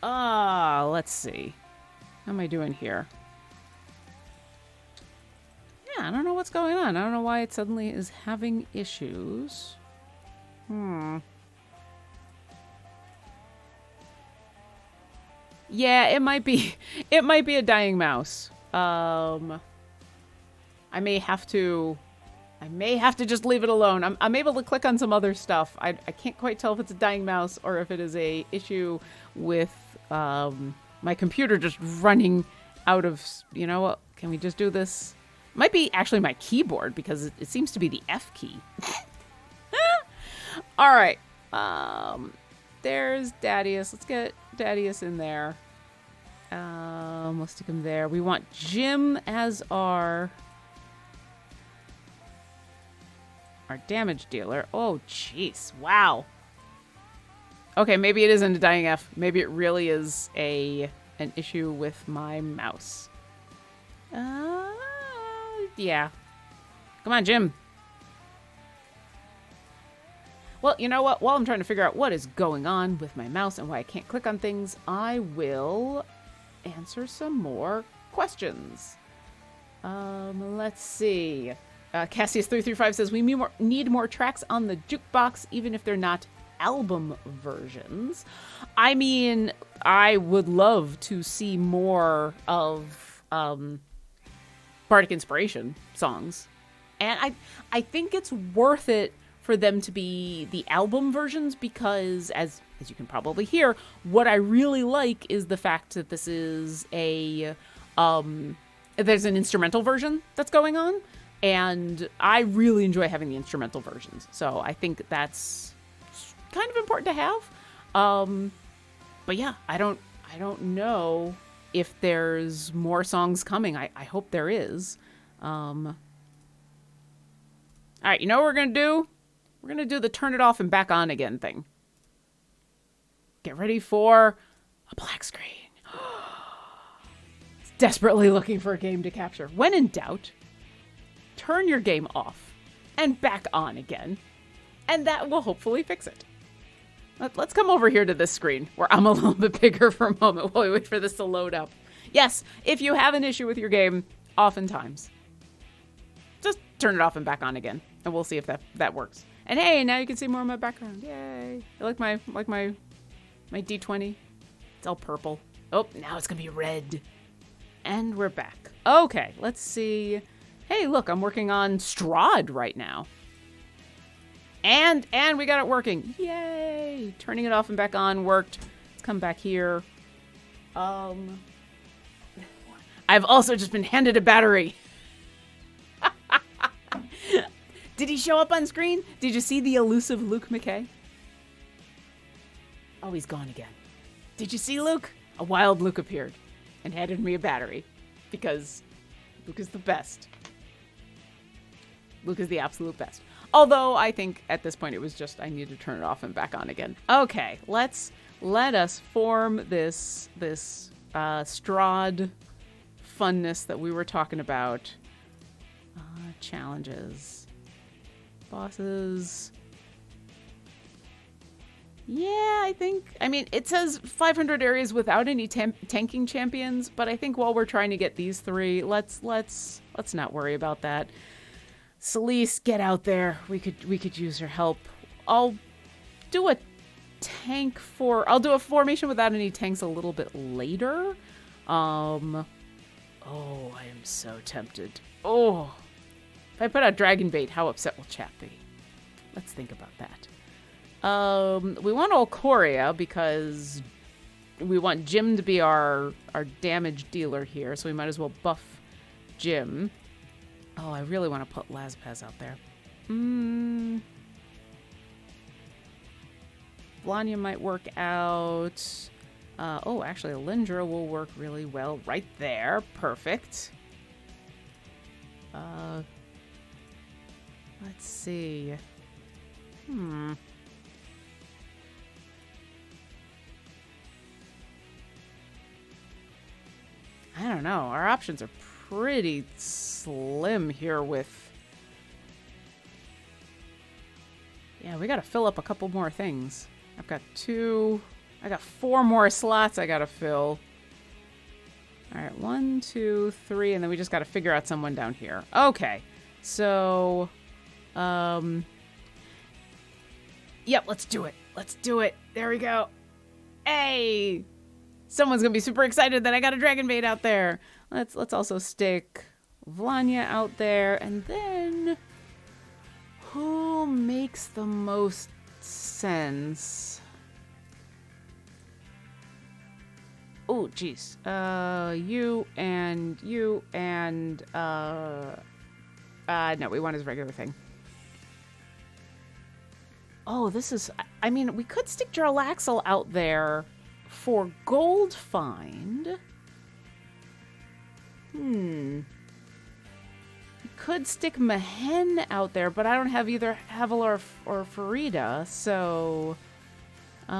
Let's see. How am I doing here? Yeah, I don't know what's going on. I don't know why it suddenly is having issues. Yeah, it might be a dying mouse. I may have to just leave it alone. I'm able to click on some other stuff. I can't quite tell if it's a dying mouse or if it is a issue with my computer just running out of, you know what? Can we just do this? Might be actually my keyboard because it seems to be the F key. All right. There's Dadius. Let's get Dadius in there. We'll stick him there. We want Jim as our damage dealer. Oh, jeez. Wow. Okay, maybe it isn't a dying F. Maybe it really is an issue with my mouse. Yeah. Come on, Jim. Well, you know what? While I'm trying to figure out what is going on with my mouse and why I can't click on things, I will answer some more questions. Let's see. Cassius335 says, we need more tracks on the jukebox, even if they're not album versions. I mean, I would love to see more of Bardic Inspiration songs. And I think it's worth it for them to be the album versions because, as you can probably hear, what I really like is the fact that this is there's an instrumental version that's going on, and I really enjoy having the instrumental versions. So I think that's kind of important to have. But yeah, I don't know if there's more songs coming. I hope there is. All right, you know what we're going to do? We're going to do the turn it off and back on again thing. Get ready for a black screen. It's desperately looking for a game to capture. When in doubt, turn your game off and back on again, and that will hopefully fix it. Let's come over here to this screen where I'm a little bit bigger for a moment while we wait for this to load up. Yes, if you have an issue with your game, oftentimes, just turn it off and back on again, and we'll see if that works. And hey, now you can see more of my background. Yay! I like my D20. It's all purple. Oh, now it's gonna be red. And we're back. Okay, let's see. Hey, look, I'm working on Strahd right now. And we got it working. Yay! Turning it off and back on worked. Let's come back here. I've also just been handed a battery. Did he show up on screen? Did you see the elusive Luke McKay? Oh, he's gone again. Did you see Luke? A wild Luke appeared and handed me a battery because Luke is the best. Luke is the absolute best. Although I think at this point it was just I need to turn it off and back on again. Okay, let us form this Strahd funness that we were talking about. Challenges. Bosses. Yeah, I mean, it says 500 areas without any tanking champions, but I think while we're trying to get these three, let's not worry about that. Celeste, get out there. We could use your help. I'll do a formation without any tanks a little bit later. Oh, I am so tempted. Oh. If I put out Dragon Bait, how upset will chat be? Let's think about that. We want Olcoria because we want Jim to be our damage dealer here, so we might as well buff Jim. Oh, I really want to put Lazpaz out there. Blanya might work out. Oh, actually, Alindra will work really well right there. Perfect. Let's see. I don't know. Our options are pretty slim here with... Yeah, we gotta fill up a couple more things. I've got 4 more slots I gotta fill. Alright, 1, 2, 3, and then we just gotta figure out someone down here. Okay, so... Yep, let's do it. Let's do it. There we go. Hey! Someone's gonna be super excited that I got a Dragon Bait out there. Let's also stick Vlanya out there, and then who makes the most sense? Oh, geez. You and no, we want his regular thing. Oh, this is... I mean, we could stick Jarlaxle out there for gold find. We could stick Mehen out there, but I don't have either Havilar or Farida, so... we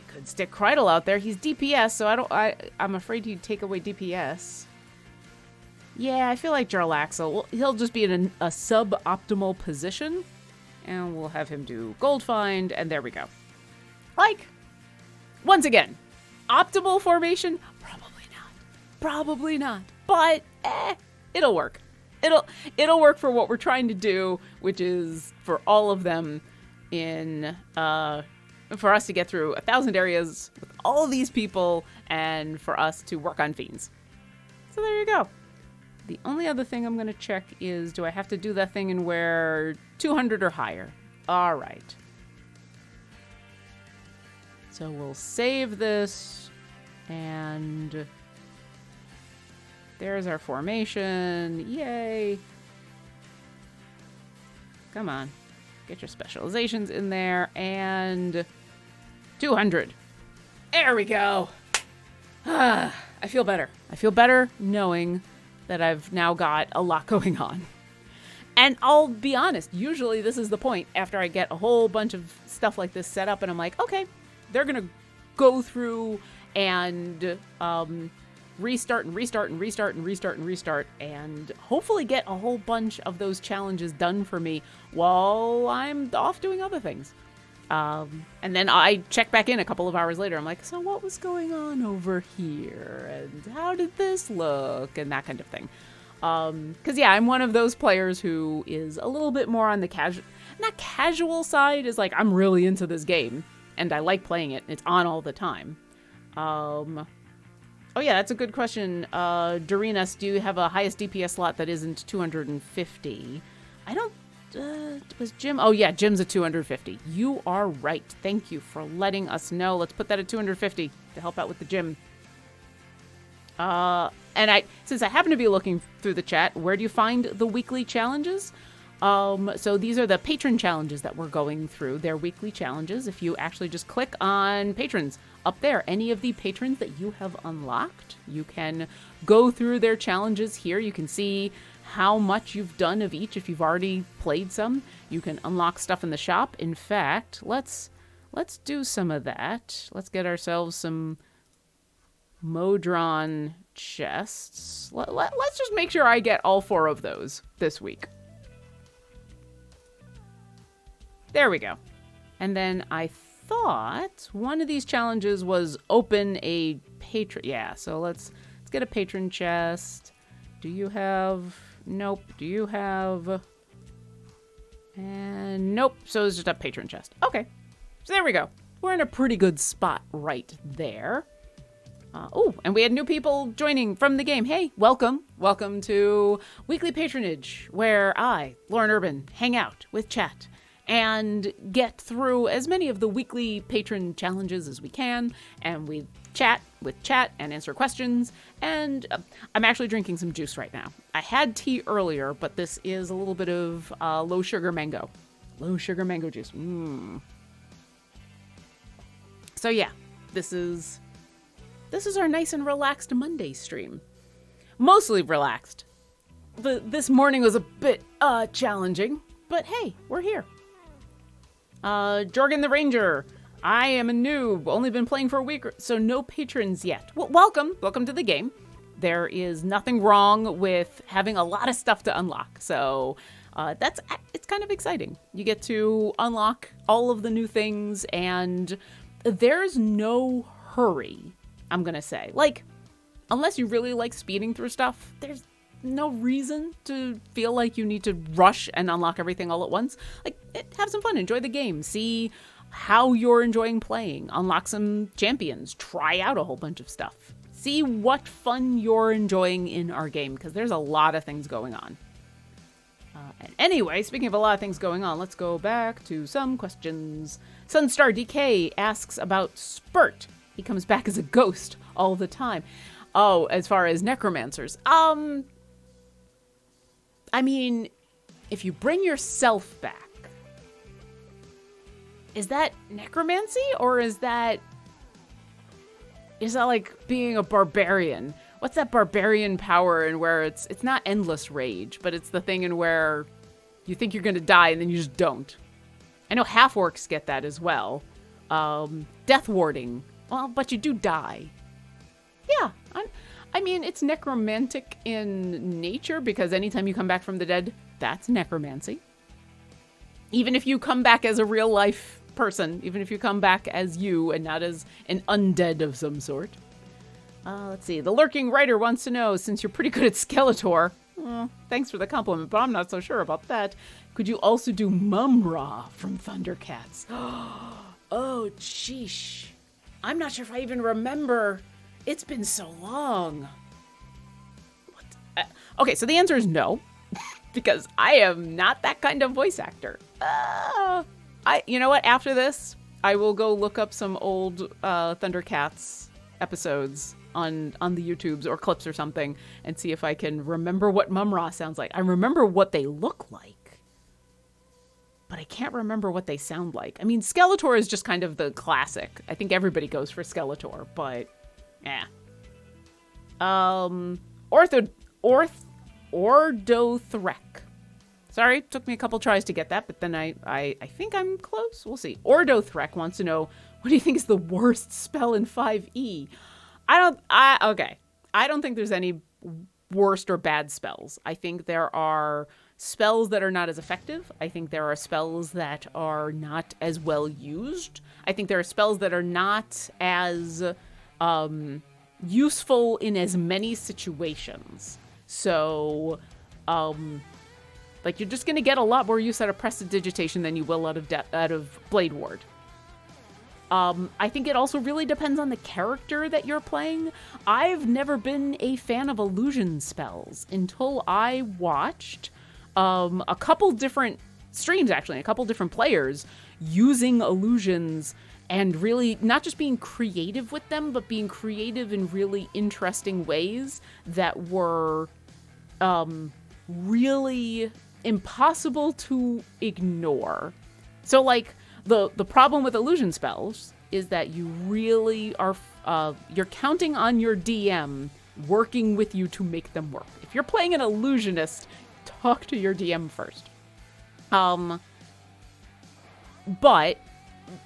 could stick Kreidel out there. He's DPS, so I'm afraid he'd take away DPS. Yeah, I feel like Jarlaxle. Well, he'll just be in a suboptimal position, and we'll have him do gold find, and there we go. Like, once again, optimal formation? Probably not. Probably not. But, it'll work. It'll work for what we're trying to do, which is for all of them in, for us to get through 1,000 areas with all these people, and for us to work on fiends. So there you go. The only other thing I'm going to check is, do I have to do that thing and wear 200 or higher? All right. So we'll save this, and there's our formation. Yay. Come on. Get your specializations in there, and 200. There we go. I feel better. I feel better knowing that I've now got a lot going on. And I'll be honest, usually this is the point after I get a whole bunch of stuff like this set up and I'm like, okay, they're going to go through and restart and restart and restart and restart and restart and hopefully get a whole bunch of those challenges done for me while I'm off doing other things. And then I check back in a couple of hours later. I'm like, so what was going on over here? And how did this look? And that kind of thing. Because, yeah, I'm one of those players who is a little bit more on the not casual side, is like, I'm really into this game. And I like playing it. It's on all the time. Oh, yeah, that's a good question. Dorinas, do you have a highest DPS slot that isn't 250? I don't... was Jim? Oh, yeah, Jim's at 250. You are right. Thank you for letting us know. Let's put that at 250 to help out with the gym. And since I happen to be looking through the chat, where do you find the weekly challenges? So these are the patron challenges that we're going through. They're weekly challenges. If you actually just click on patrons up there, any of the patrons that you have unlocked, you can go through their challenges here. You can see how much you've done of each. If you've already played some, you can unlock stuff in the shop. In fact, let's do some of that. Let's get ourselves some Modron chests. Let's just make sure I get all 4 of those this week. There we go. And then I thought one of these challenges was open a patron. Yeah, so let's get a patron chest. Do you have... Nope. Do you have... And nope. So it's just a patron chest. Okay. So there we go. We're in a pretty good spot right there. Oh, and we had new people joining from the game. Hey, welcome. Welcome to Weekly Patronage, where I, Lauren Urban, hang out with chat and get through as many of the weekly patron challenges as we can. And we chat and answer questions. And I'm actually drinking some juice right now. I had tea earlier, but this is a little bit of low sugar mango. Low sugar mango juice. So yeah, this is our nice and relaxed Monday stream. Mostly relaxed. This morning was a bit challenging, but hey, we're here. Jorgen the Ranger. I am a noob, only been playing for a week, so no patrons yet. Well, welcome to the game. There is nothing wrong with having a lot of stuff to unlock, so it's kind of exciting. You get to unlock all of the new things, and there's no hurry, I'm gonna say. Like, unless you really like speeding through stuff, there's no reason to feel like you need to rush and unlock everything all at once. Like, have some fun, enjoy the game, see how you're enjoying playing, unlock some champions, try out a whole bunch of stuff. See what fun you're enjoying in our game, because there's a lot of things going on. And anyway, speaking of a lot of things going on, let's go back to some questions. Sunstar DK asks about Spurt. He comes back as a ghost all the time. Oh, as far as necromancers. I mean, if you bring yourself back, is that necromancy, or is that like being a barbarian? What's that barbarian power in where it's not endless rage, but it's the thing in where you think you're going to die and then you just don't. I know half-orcs get that as well. Death warding. Well, but you do die. Yeah, I mean, it's necromantic in nature, because anytime you come back from the dead, that's necromancy. Even if you come back as a real-life person, even if you come back as you and not as an undead of some sort. Let's see. The Lurking Writer wants to know, since you're pretty good at Skeletor, thanks for the compliment, but I'm not so sure about that. Could you also do Mumra from Thundercats? Oh, sheesh. I'm not sure if I even remember. It's been so long. What? Okay, so the answer is no, because I am not that kind of voice actor. You know what? After this, I will go look up some old Thundercats episodes on the YouTubes or clips or something and see if I can remember what Mumra sounds like. I remember what they look like, but I can't remember what they sound like. I mean, Skeletor is just kind of the classic. I think everybody goes for Skeletor, but yeah. Ordothrek. Sorry, took me a couple tries to get that, but then I think I'm close. We'll see. Ordothrek wants to know, what do you think is the worst spell in 5e? I don't think there's any worst or bad spells. I think there are spells that are not as effective. I think there are spells that are not as well used. I think there are spells that are not as useful in as many situations. So, like, you're just going to get a lot more use out of Prestidigitation than you will out of Blade Ward. I think it also really depends on the character that you're playing. I've never been a fan of illusion spells until I watched a couple different streams, actually, a couple different players using illusions and really not just being creative with them, but being creative in really interesting ways that were really impossible to ignore. So, like, the problem with illusion spells is that you really are you're counting on your DM working with you to make them work. If you're playing an illusionist, talk to your DM first. But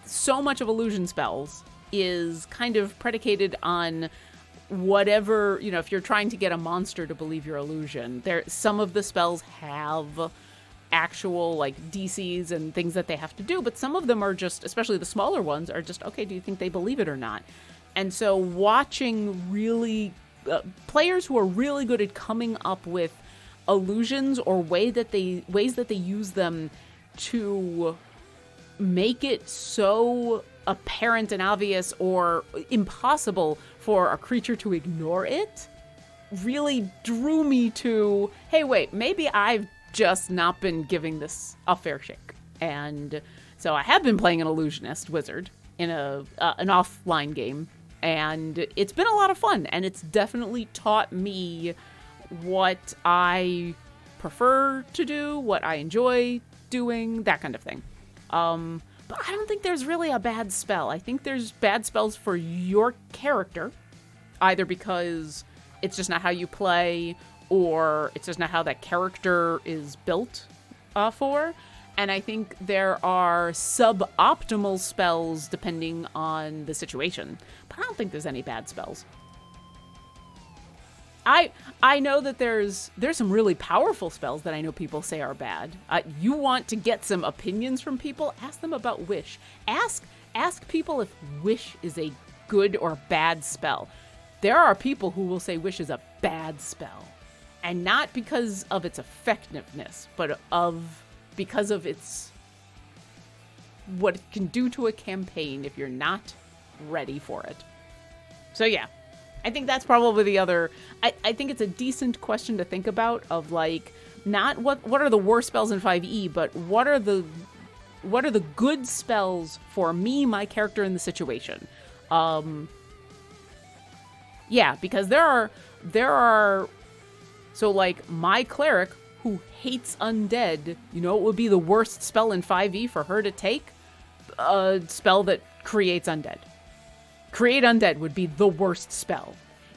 so much of illusion spells is kind of predicated on whatever, if you're trying to get a monster to believe your illusion. Some of the spells have actual, like, DCs and things that they have to do, but some of them are just, especially the smaller ones, are just, okay, do you think they believe it or not? And so watching really players who are really good at coming up with illusions or ways that they use them to make it so apparent and obvious or impossible for a creature to ignore it really drew me to, hey, wait, maybe I've just not been giving this a fair shake. And so I have been playing an illusionist wizard in an offline game, and it's been a lot of fun, and it's definitely taught me what I prefer to do, what I enjoy doing, that kind of thing. But I don't think there's really a bad spell. I think there's bad spells for your character, either because it's just not how you play, or it's just not how that character is built for. And I think there are suboptimal spells depending on the situation. But I don't think there's any bad spells. I know that there's some really powerful spells that I know people say are bad. You want to get some opinions from people? Ask them about Wish. Ask people if Wish is a good or bad spell. There are people who will say Wish is a bad spell. And not because of its effectiveness, but because of what it can do to a campaign if you're not ready for it. So yeah, I think that's probably the other. I think it's a decent question to think about, of like, not what are the worst spells in 5e, but what are the good spells for me, my character, in the situation. Yeah, because there are so like my cleric who hates undead, you know, it would be the worst spell in 5e for her to take? A spell that creates undead. Create undead would be the worst spell.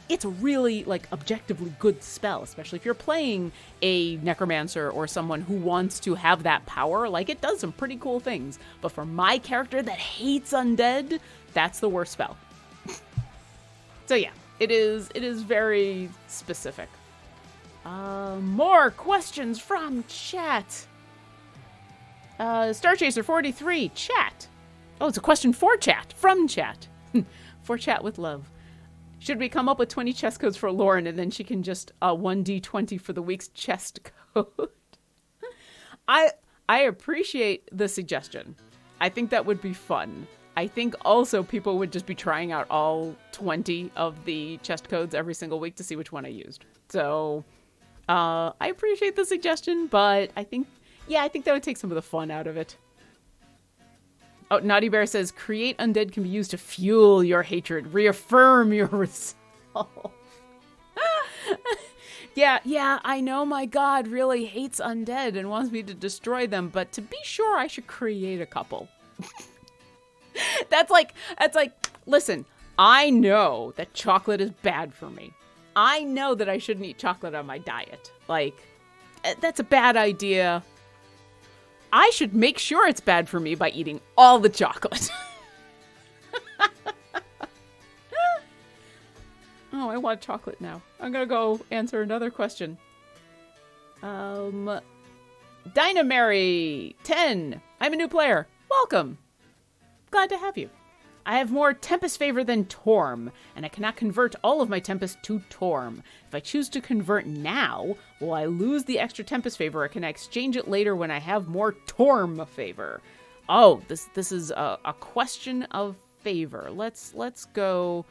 It's a really, like, objectively good spell, especially if you're playing a Necromancer or someone who wants to have that power. Like, it does some pretty cool things. But for my character that hates undead, that's the worst spell. So yeah, it is very specific. More questions from chat. Starchaser 43, chat. Oh, it's a question for chat, from chat. For chat with love. Should we come up with 20 chest codes for Lauren, and then she can just 1d20 for the week's chest code? I appreciate the suggestion. I think that would be fun. I think also people would just be trying out all 20 of the chest codes every single week to see which one I used. So I appreciate the suggestion, but I think that would take some of the fun out of it. Oh, Naughty Bear says, create undead can be used to fuel your hatred, reaffirm your resolve. Yeah, I know my god really hates undead and wants me to destroy them, but to be sure, I should create a couple. That's like, listen, I know that chocolate is bad for me. I know that I shouldn't eat chocolate on my diet. Like, that's a bad idea. I should make sure it's bad for me by eating all the chocolate. Oh, I want chocolate now. I'm gonna go answer another question. Dynamary 10. I'm a new player. Welcome. Glad to have you. I have more Tempest favor than Torm, and I cannot convert all of my Tempest to Torm. If I choose to convert now, will I lose the extra Tempest favor, or can I exchange it later when I have more Torm favor? Oh, this is a question of favor. Let's go.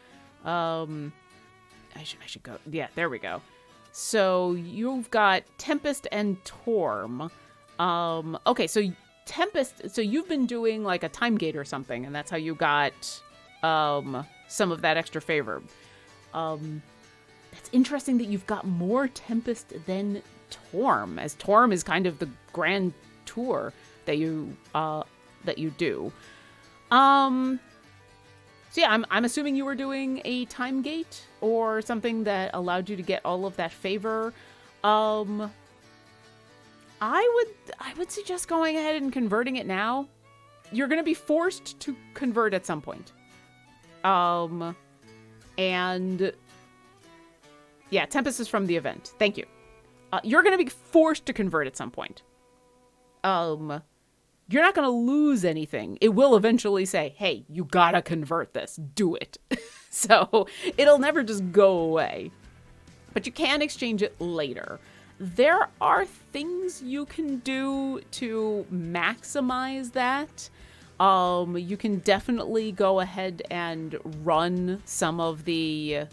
I should go. Yeah, there we go. So you've got Tempest and Torm. Okay, so Tempest, so you've been doing like a time gate or something, and that's how you got some of that extra favor. That's interesting that you've got more Tempest than Torm, as Torm is kind of the grand tour that you do. So yeah, I'm assuming you were doing a time gate or something that allowed you to get all of that favor. I would suggest going ahead and converting it now. You're going to be forced to convert at some point. And yeah, Tempest is from the event. Thank you. You're going to be forced to convert at some point. You're not going to lose anything. It will eventually say, hey, you gotta convert this. Do it. So it'll never just go away. But you can exchange it later. There are things you can do to maximize that. You can definitely go ahead and run some of the...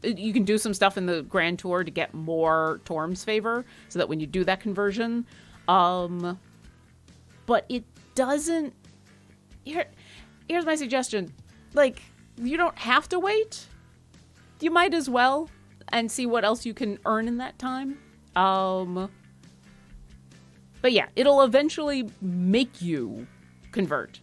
you can do some stuff in the Grand Tour to get more Torm's favor, so that when you do that conversion... but it doesn't... Here's my suggestion. Like, you don't have to wait. You might as well, and see what else you can earn in that time. But yeah, it'll eventually make you convert.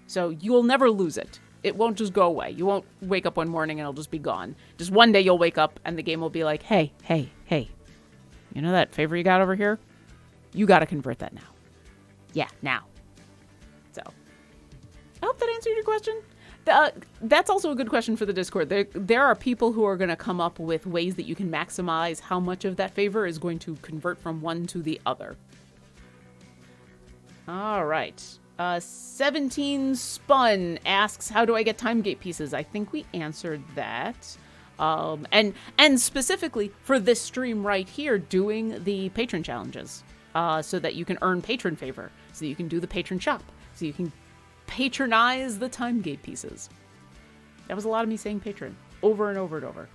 So you'll never lose it. It won't just go away. You won't wake up one morning and it'll just be gone. Just one day you'll wake up and the game will be like, hey, you know that favor you got over here? You got to convert that now. Yeah, now. So, I hope that answered your question. That's also a good question for the Discord. There are people who are going to come up with ways that you can maximize how much of that favor is going to convert from one to the other. All right. 17 Spun asks, how do I get time gate pieces? I think we answered that. And specifically for this stream right here, doing the patron challenges, so that you can earn patron favor, so you can do the patron shop, so you can patronize the time gate pieces. That was a lot of me saying patron over and over and over.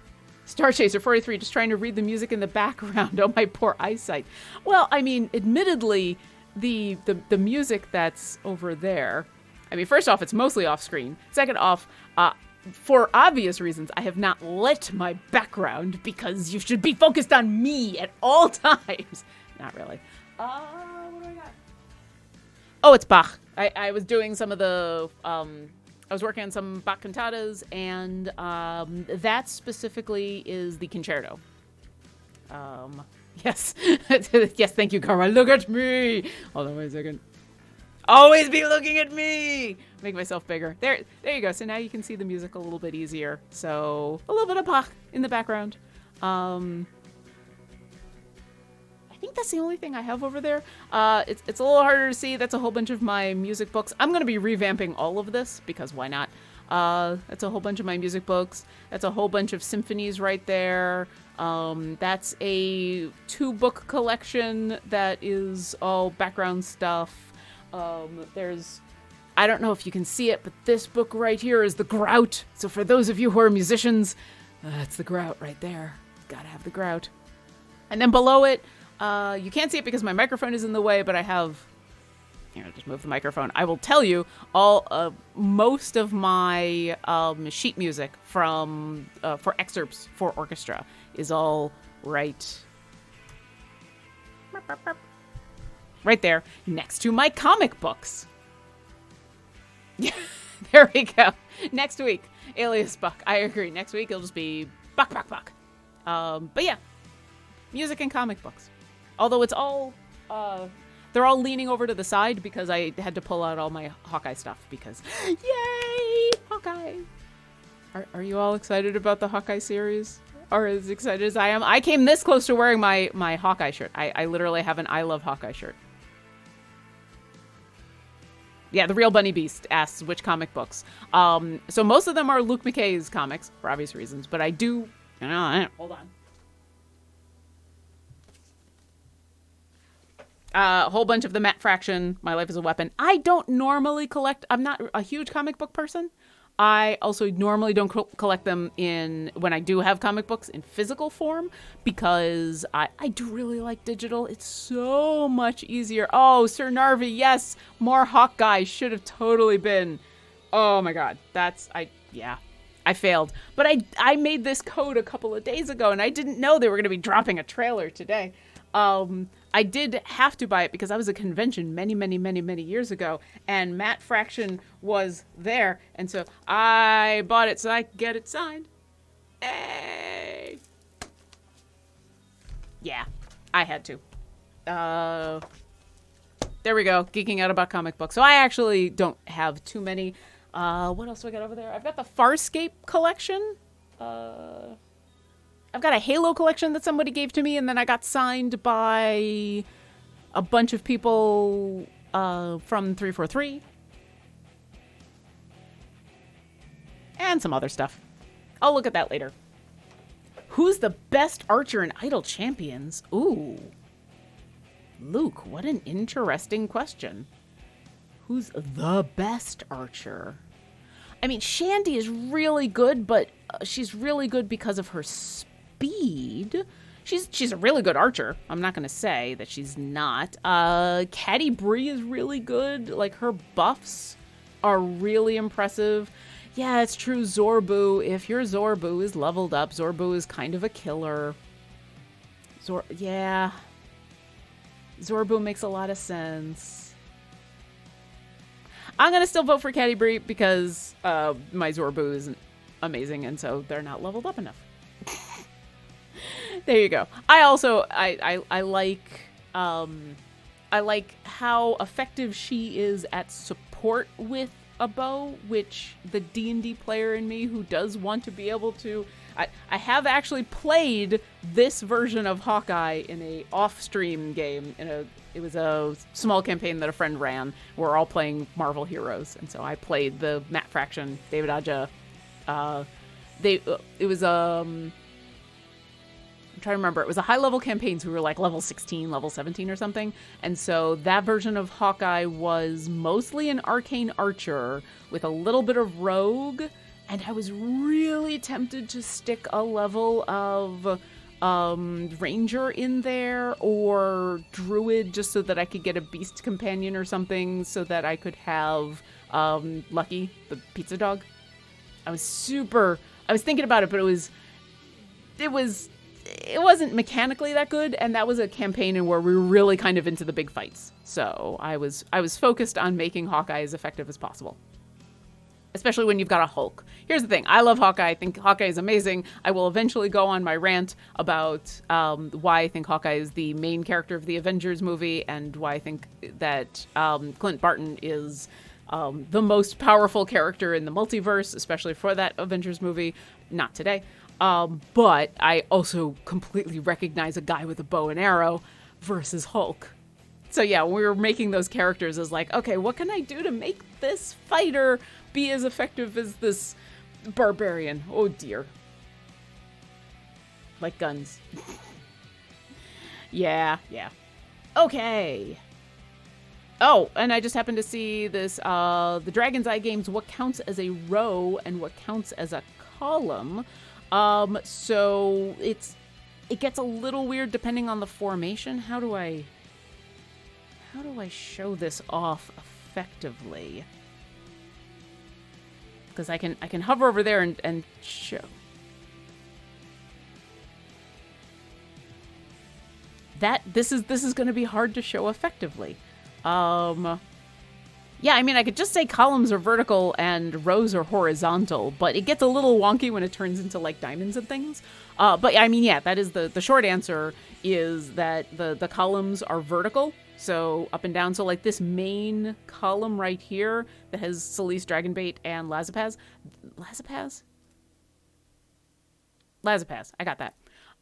Star Chaser 43, just trying to read the music in the background. Oh, my poor eyesight. Well, I mean, admittedly, the music that's over there, I mean, first off, it's mostly off screen. Second off, for obvious reasons, I have not lit my background because you should be focused on me at all times. Not really. What do I got? Oh, it's Bach. I was doing some of the, I was working on some Bach cantatas, and that specifically is the concerto. Yes. Yes, thank you, Karma. Look at me. Hold on, wait a second. Always be looking at me. Make myself bigger. There you go. So now you can see the music a little bit easier. So a little bit of Bach in the background. I think that's the only thing I have over there. It's a little harder to see. That's a whole bunch of my music books. I'm going to be revamping all of this because why not? That's a whole bunch of my music books. That's a whole bunch of symphonies right there. That's a 2-book collection that is all background stuff. There's, I don't know if you can see it, but this book right here is the grout. So for those of you who are musicians, that's the grout right there. Gotta have the grout. And then below it, you can't see it because my microphone is in the way, but I have, here, I'll just move the microphone. I will tell you all, most of my, sheet music from, for excerpts for orchestra is all right there next to my comic books. Yeah, there we go. Next week, Alias Buck. I agree. Next week, it'll just be Buck. But yeah, music and comic books. Although it's all, they're all leaning over to the side because I had to pull out all my Hawkeye stuff because, yay, Hawkeye. Are you all excited about the Hawkeye series? Or as excited as I am? I came this close to wearing my Hawkeye shirt. I literally have an I Love Hawkeye shirt. Yeah, the Real Bunny Beast asks which comic books. So most of them are Luke McKay's comics for obvious reasons, but I do, hold on. A whole bunch of the Matt Fraction, My Life as a Weapon. I don't normally collect, I'm not a huge comic book person. I also normally don't collect them when I do have comic books in physical form because I do really like digital. It's so much easier. Oh, Sir Narvi, yes, more Hawkeye should have totally been. Oh my God, I failed. But I made this code a couple of days ago and I didn't know they were going to be dropping a trailer today. I did have to buy it because I was at a convention many years ago and Matt Fraction was there. And so I bought it so I could get it signed. Hey! Yeah, I had to. There we go. Geeking out about comic books. So I actually don't have too many. What else do I got over there? I've got the Farscape collection. I've got a Halo collection that somebody gave to me, and then I got signed by a bunch of people from 343. And some other stuff. I'll look at that later. Who's the best archer in Idle Champions? Ooh. Luke, what an interesting question. Who's the best archer? I mean, Shandy is really good, but she's really good because of her speed. She's a really good archer. I'm not going to say that she's not. Caddy Bree is really good. Like, her buffs are really impressive. Yeah, it's true. Zorbu, if your Zorbu is leveled up, Zorbu is kind of a killer. Yeah. Zorbu makes a lot of sense. I'm going to still vote for Caddy Bree because my Zorbu isn't amazing, and so they're not leveled up enough. There you go. I also, I like how effective she is at support with a bow, which the D&D player in me who does want to be able to... I have actually played this version of Hawkeye in a off-stream game. It was a small campaign that a friend ran. We're all playing Marvel heroes, and so I played the Matt Fraction, David Aja. It was I'm trying to remember. It was a high-level campaign, so we were like level 16, level 17 or something. And so that version of Hawkeye was mostly an arcane archer with a little bit of rogue. And I was really tempted to stick a level of ranger in there or druid just so that I could get a beast companion or something so that I could have Lucky, the pizza dog. I was thinking about it, but it wasn't mechanically that good, and that was a campaign in where we were really kind of into the big fights. So I was focused on making Hawkeye as effective as possible. Especially when you've got a Hulk. Here's the thing. I love Hawkeye. I think Hawkeye is amazing. I will eventually go on my rant about why I think Hawkeye is the main character of the Avengers movie and why I think that Clint Barton is the most powerful character in the multiverse, especially for that Avengers movie. Not today. But I also completely recognize a guy with a bow and arrow versus Hulk. So yeah, when we were making those characters, I was like, okay, what can I do to make this fighter be as effective as this barbarian? Oh dear. Like guns. Yeah. Okay. Oh, and I just happened to see this, the Dragon's Eye games, what counts as a row and what counts as a column. So it gets a little weird depending on the formation. How do I show this off effectively? Because I can hover over there and show. This is going to be hard to show effectively. Yeah, I mean, I could just say columns are vertical and rows are horizontal, but it gets a little wonky when it turns into, like, diamonds and things. But, I mean, yeah, that is the short answer is that the columns are vertical, so up and down. So, like, this main column right here that has Celeste, Dragonbait, and Lazapaz. Lazapaz, I got that.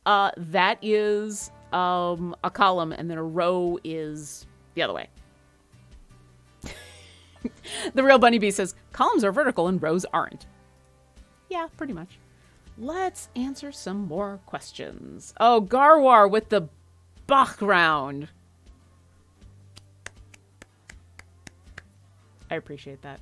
That is a column, and then a row is the other way. The Real Bunny Bee says, columns are vertical and rows aren't. Yeah, pretty much. Let's answer some more questions. Oh, Garwar with the background. I appreciate that.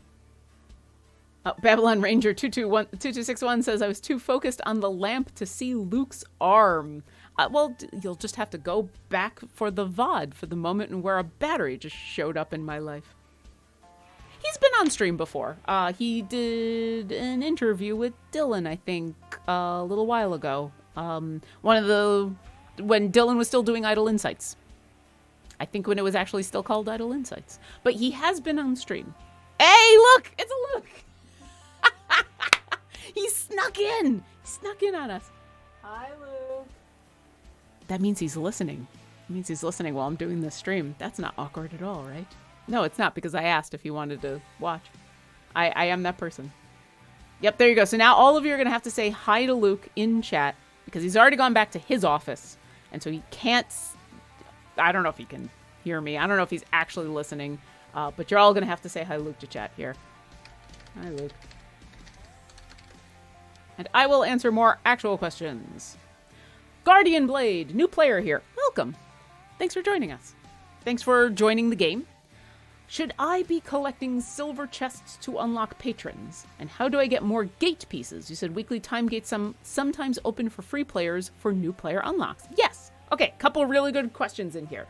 Babylon Ranger 2261 says, I was too focused on the lamp to see Luke's arm. Well, you'll just have to go back for the VOD for the moment and where a battery just showed up in my life. He's been on stream before. He did an interview with Dylan, I think, a little while ago. When Dylan was still doing Idle Insights. I think when it was actually still called Idle Insights. But he has been on stream. Hey, look! It's a Luke! He snuck in! He snuck in on us. Hi, Luke. That means he's listening. It means he's listening while I'm doing this stream. That's not awkward at all, right? No, it's not, because I asked if he wanted to watch. I am that person. Yep, there you go. So now all of you are going to have to say hi to Luke in chat, because he's already gone back to his office. And so he can't... I don't know if he can hear me. I don't know if he's actually listening. But you're all going to have to say hi, Luke, to chat here. Hi, Luke. And I will answer more actual questions. Guardian Blade, new player here. Welcome. Thanks for joining us. Thanks for joining the game. Should I be collecting silver chests to unlock patrons? And how do I get more gate pieces? You said weekly time gates sometimes open for free players for new player unlocks. Yes. Okay, couple really good questions in here.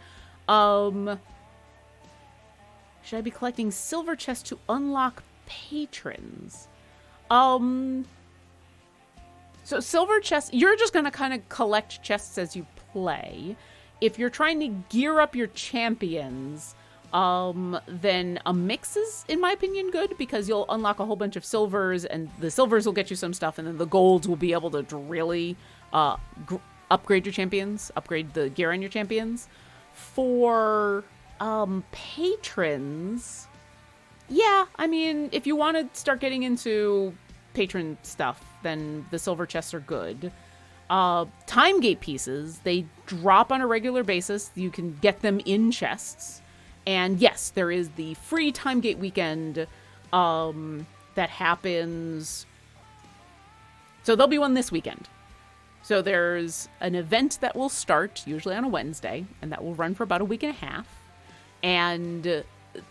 Should I be collecting silver chests to unlock patrons? So silver chests, you're just going to kind of collect chests as you play. If you're trying to gear up your champions, then a mix is, in my opinion, good, because you'll unlock a whole bunch of silvers, and the silvers will get you some stuff, and then the golds will be able to really upgrade your champions, upgrade the gear on your champions. For patrons, yeah, I mean, if you want to start getting into patron stuff, then the silver chests are good. Time gate pieces, they drop on a regular basis. You can get them in chests. And yes, there is the free time gate weekend that happens. So there'll be one this weekend. So there's an event that will start usually on a Wednesday, and that will run for about a week and a half. And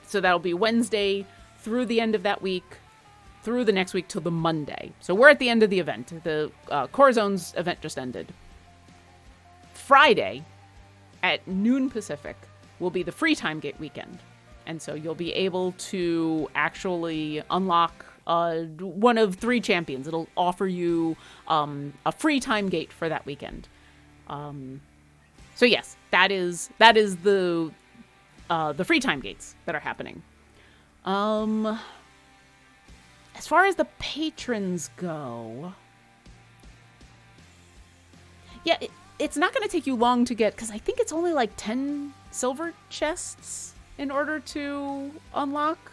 so that'll be Wednesday through the end of that week, through the next week till the Monday. So we're at the end of the event. The Core Zones event just ended. Friday at noon Pacific will be the free time gate weekend. And so you'll be able to actually unlock one of 3 champions. It'll offer you a free time gate for that weekend. So yes, that is the free time gates that are happening. As far as the patrons go, yeah, it's not going to take you long to get, because I think it's only like 10 silver chests in order to unlock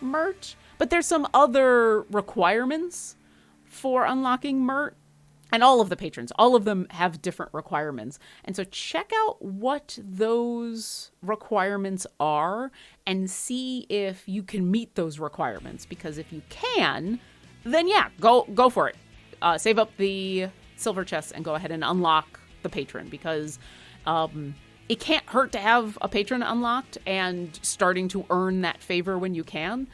merch. But there's some other requirements for unlocking merch. And all of the patrons, all of them have different requirements. And so check out what those requirements are and see if you can meet those requirements. Because if you can, then yeah, go for it. Save up the silver chests and go ahead and unlock the patron, because it can't hurt to have a patron unlocked and starting to earn that favor when you can.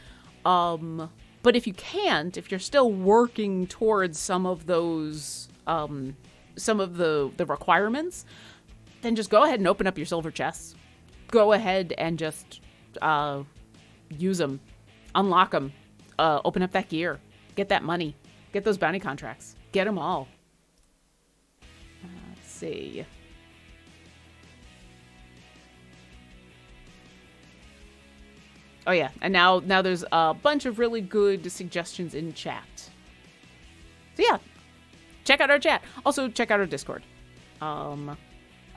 But if you can't, if you're still working towards some of those, some of the requirements, then just go ahead and open up your silver chests. Go ahead and just use them, unlock them, open up that gear, get that money, get those bounty contracts, get them all. Let's see. Oh yeah, and now there's a bunch of really good suggestions in chat. So yeah, check out our chat. Also check out our Discord. Oh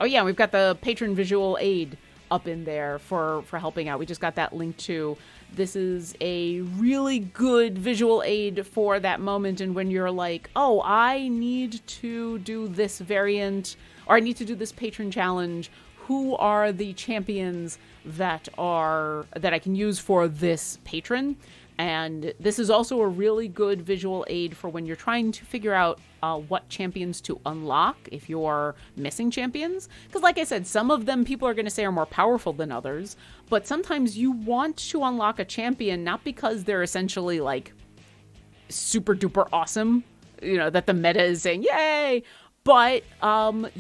yeah, we've got the patron visual aid up in there for helping out. We just got that link too. This is a really good visual aid for that moment, and when you're like, oh, I need to do this variant, or I need to do this patron challenge. Who are the champions that I can use for this patron? And this is also a really good visual aid for when you're trying to figure out what champions to unlock if you're missing champions. Because like I said, some of them people are going to say are more powerful than others, but sometimes you want to unlock a champion not because they're essentially like super duper awesome, you know, that the meta is saying, yay, but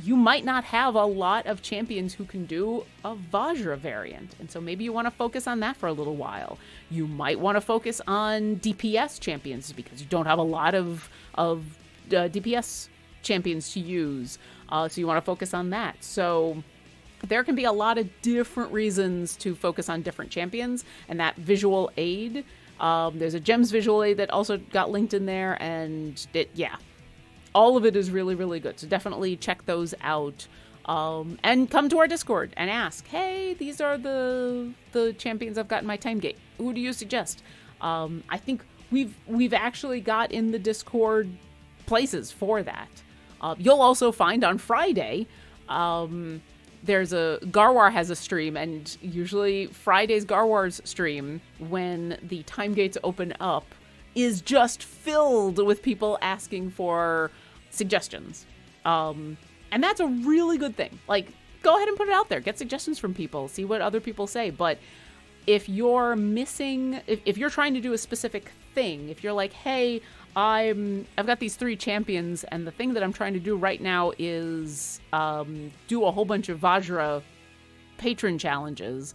you might not have a lot of champions who can do a Vajra variant. And so maybe you want to focus on that for a little while. You might want to focus on DPS champions because you don't have a lot of DPS champions to use. So you want to focus on that. So there can be a lot of different reasons to focus on different champions. And that visual aid, there's a gems visual aid that also got linked in there. And yeah. All of it is really, really good. So definitely check those out. And come to our Discord and ask, hey, these are the champions I've got in my time gate. Who do you suggest? I think we've actually got in the Discord places for that. You'll also find on Friday, there's Garwar has a stream, and usually Friday's Garwar's stream, when the time gates open up, is just filled with people asking for suggestions. And that's a really good thing. Like, go ahead and put it out there. Get suggestions from people. See what other people say. But if you're missing, if you're trying to do a specific thing, if you're like, hey, I've got these 3 champions, and the thing that I'm trying to do right now is do a whole bunch of Vajra Patron Challenges,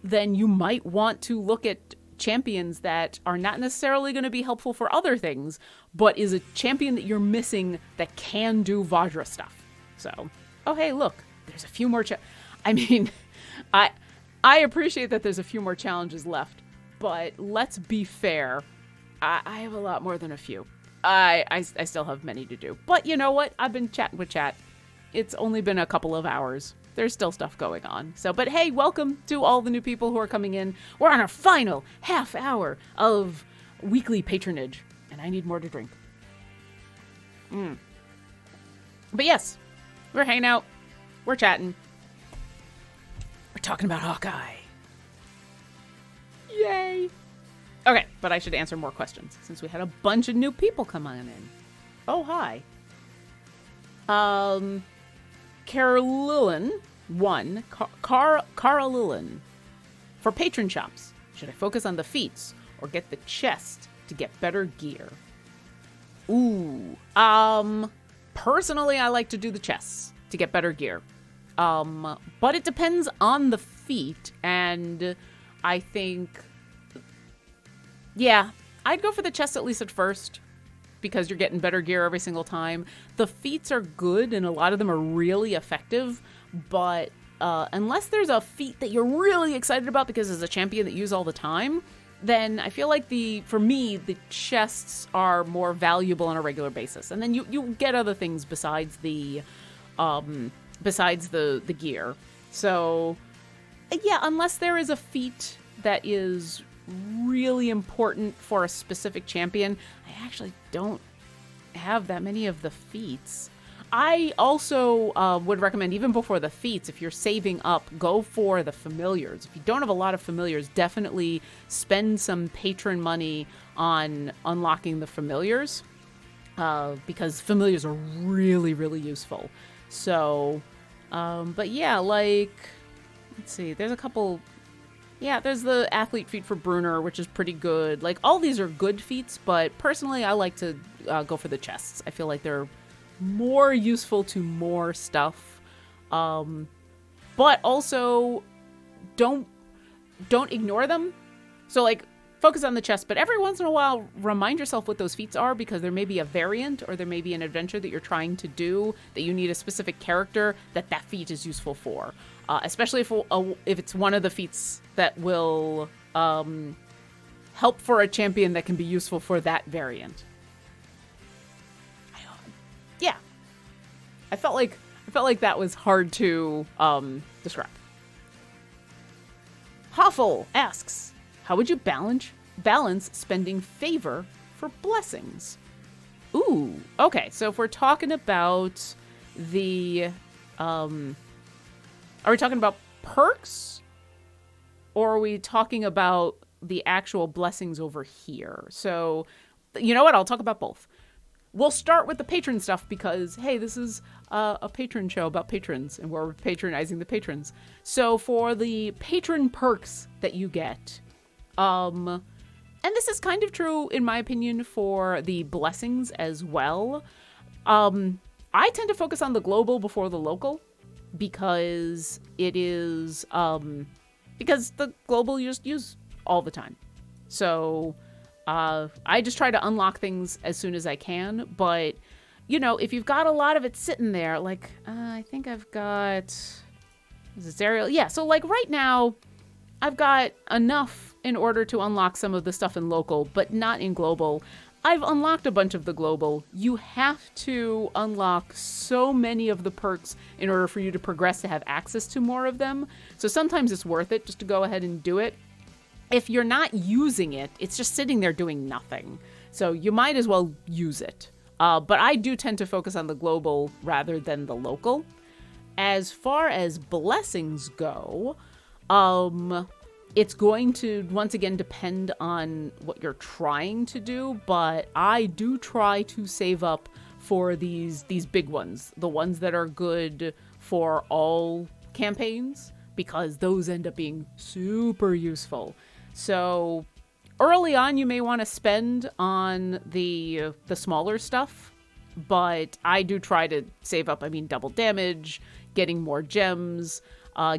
then you might want to look at champions that are not necessarily going to be helpful for other things, but is a champion that you're missing that can do Vajra stuff. So, oh hey, look, there's a few more. I mean, I appreciate that there's a few more challenges left, but let's be fair. I have a lot more than a few. I still have many to do, but you know what? I've been chatting with chat. It's only been a couple of hours. There's still stuff going on. So, but hey, welcome to all the new people who are coming in. We're on our final half hour of weekly patronage, and I need more to drink. But yes, we're hanging out. We're chatting. We're talking about Hawkeye. Yay. Okay, but I should answer more questions since we had a bunch of new people come on in. Oh, hi. Carolyn 1, Carolyn. For patron shops, should I focus on the feats or get the chest to get better gear? Ooh. Personally, I like to do the chests to get better gear. But it depends on the feat, and I think, yeah, I'd go for the chests at least at first, because you're getting better gear every single time. The feats are good, and a lot of them are really effective, but unless there's a feat that you're really excited about because it's a champion that you use all the time, then I feel like for me, the chests are more valuable on a regular basis. And then you get other things besides the gear. So, yeah, unless there is a feat that is really important for a specific champion, I actually don't have that many of the feats. I also would recommend, even before the feats, if you're saving up, go for the familiars. If you don't have a lot of familiars, definitely spend some patron money on unlocking the familiars, because familiars are really, really useful. So, but yeah, like, let's see, there's a couple. Yeah, there's the athlete feat for Bruner, which is pretty good. Like, all these are good feats, but personally, I like to go for the chests. I feel like they're more useful to more stuff. But also, don't ignore them. So, like, focus on the chest, but every once in a while, remind yourself what those feats are, because there may be a variant, or there may be an adventure that you're trying to do that you need a specific character that feat is useful for. Especially if it's one of the feats that will help for a champion that can be useful for that variant. Yeah, I felt like that was hard to describe. Hoffel asks, how would you balance spending favor for blessings? Ooh, okay. So if we're talking about the are we talking about perks, or are we talking about the actual blessings over here? So, you know what? I'll talk about both. We'll start with the patron stuff because, hey, this is a patron show about patrons, and we're patronizing the patrons. So for the patron perks that you get, and this is kind of true, in my opinion, for the blessings as well, I tend to focus on the global before the local, because it is, because the global you just use all the time. So, I just try to unlock things as soon as I can, but, you know, if you've got a lot of it sitting there, like, I think I've got, is it Zerial? Yeah, so, like, right now, I've got enough in order to unlock some of the stuff in local, but not in global. I've unlocked a bunch of the global. You have to unlock so many of the perks in order for you to progress to have access to more of them. So sometimes it's worth it just to go ahead and do it. If you're not using it, it's just sitting there doing nothing. So you might as well use it. But I do tend to focus on the global rather than the local. As far as blessings go, it's going to, once again, depend on what you're trying to do, but I do try to save up for these big ones, the ones that are good for all campaigns, because those end up being super useful. So early on, you may want to spend on the smaller stuff, but I do try to save up. I mean, double damage, getting more gems,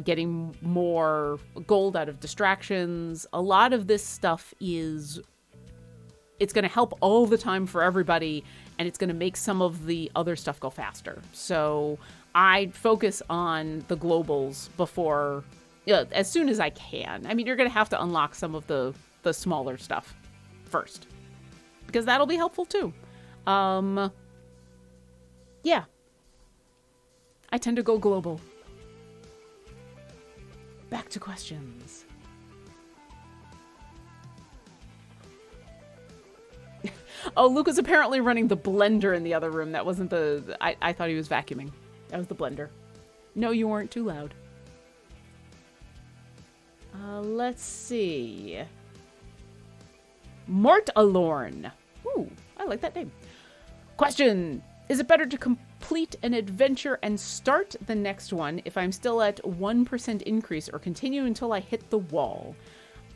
getting more gold out of distractions. A lot of this stuff it's going to help all the time for everybody, and it's going to make some of the other stuff go faster. So I focus on the globals before, as soon as I can. I mean, you're going to have to unlock some of the smaller stuff first, because that'll be helpful too. Yeah. I tend to go global. Back to questions. Oh, Luke was apparently running the blender in the other room. That wasn't I thought he was vacuuming. That was the blender. No, you weren't too loud. Let's see. Mort Alorn. Ooh, I like that name. Question. Is it better to complete an adventure and start the next one if I'm still at 1% increase, or continue until I hit the wall?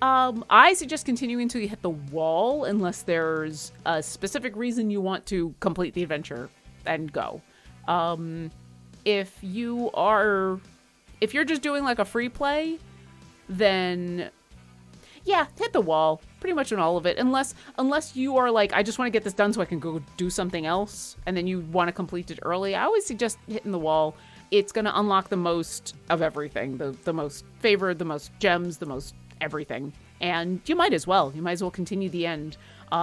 I suggest continuing until you hit the wall, unless there's a specific reason you want to complete the adventure and go. If you're just doing like a free play, then yeah, hit the wall pretty much on all of it, unless you are like, I just want to get this done so I can go do something else, and then you want to complete it early. I always suggest hitting the wall. It's going to unlock the most of everything, the most favored, the most gems, the most everything. And you might as well continue the end,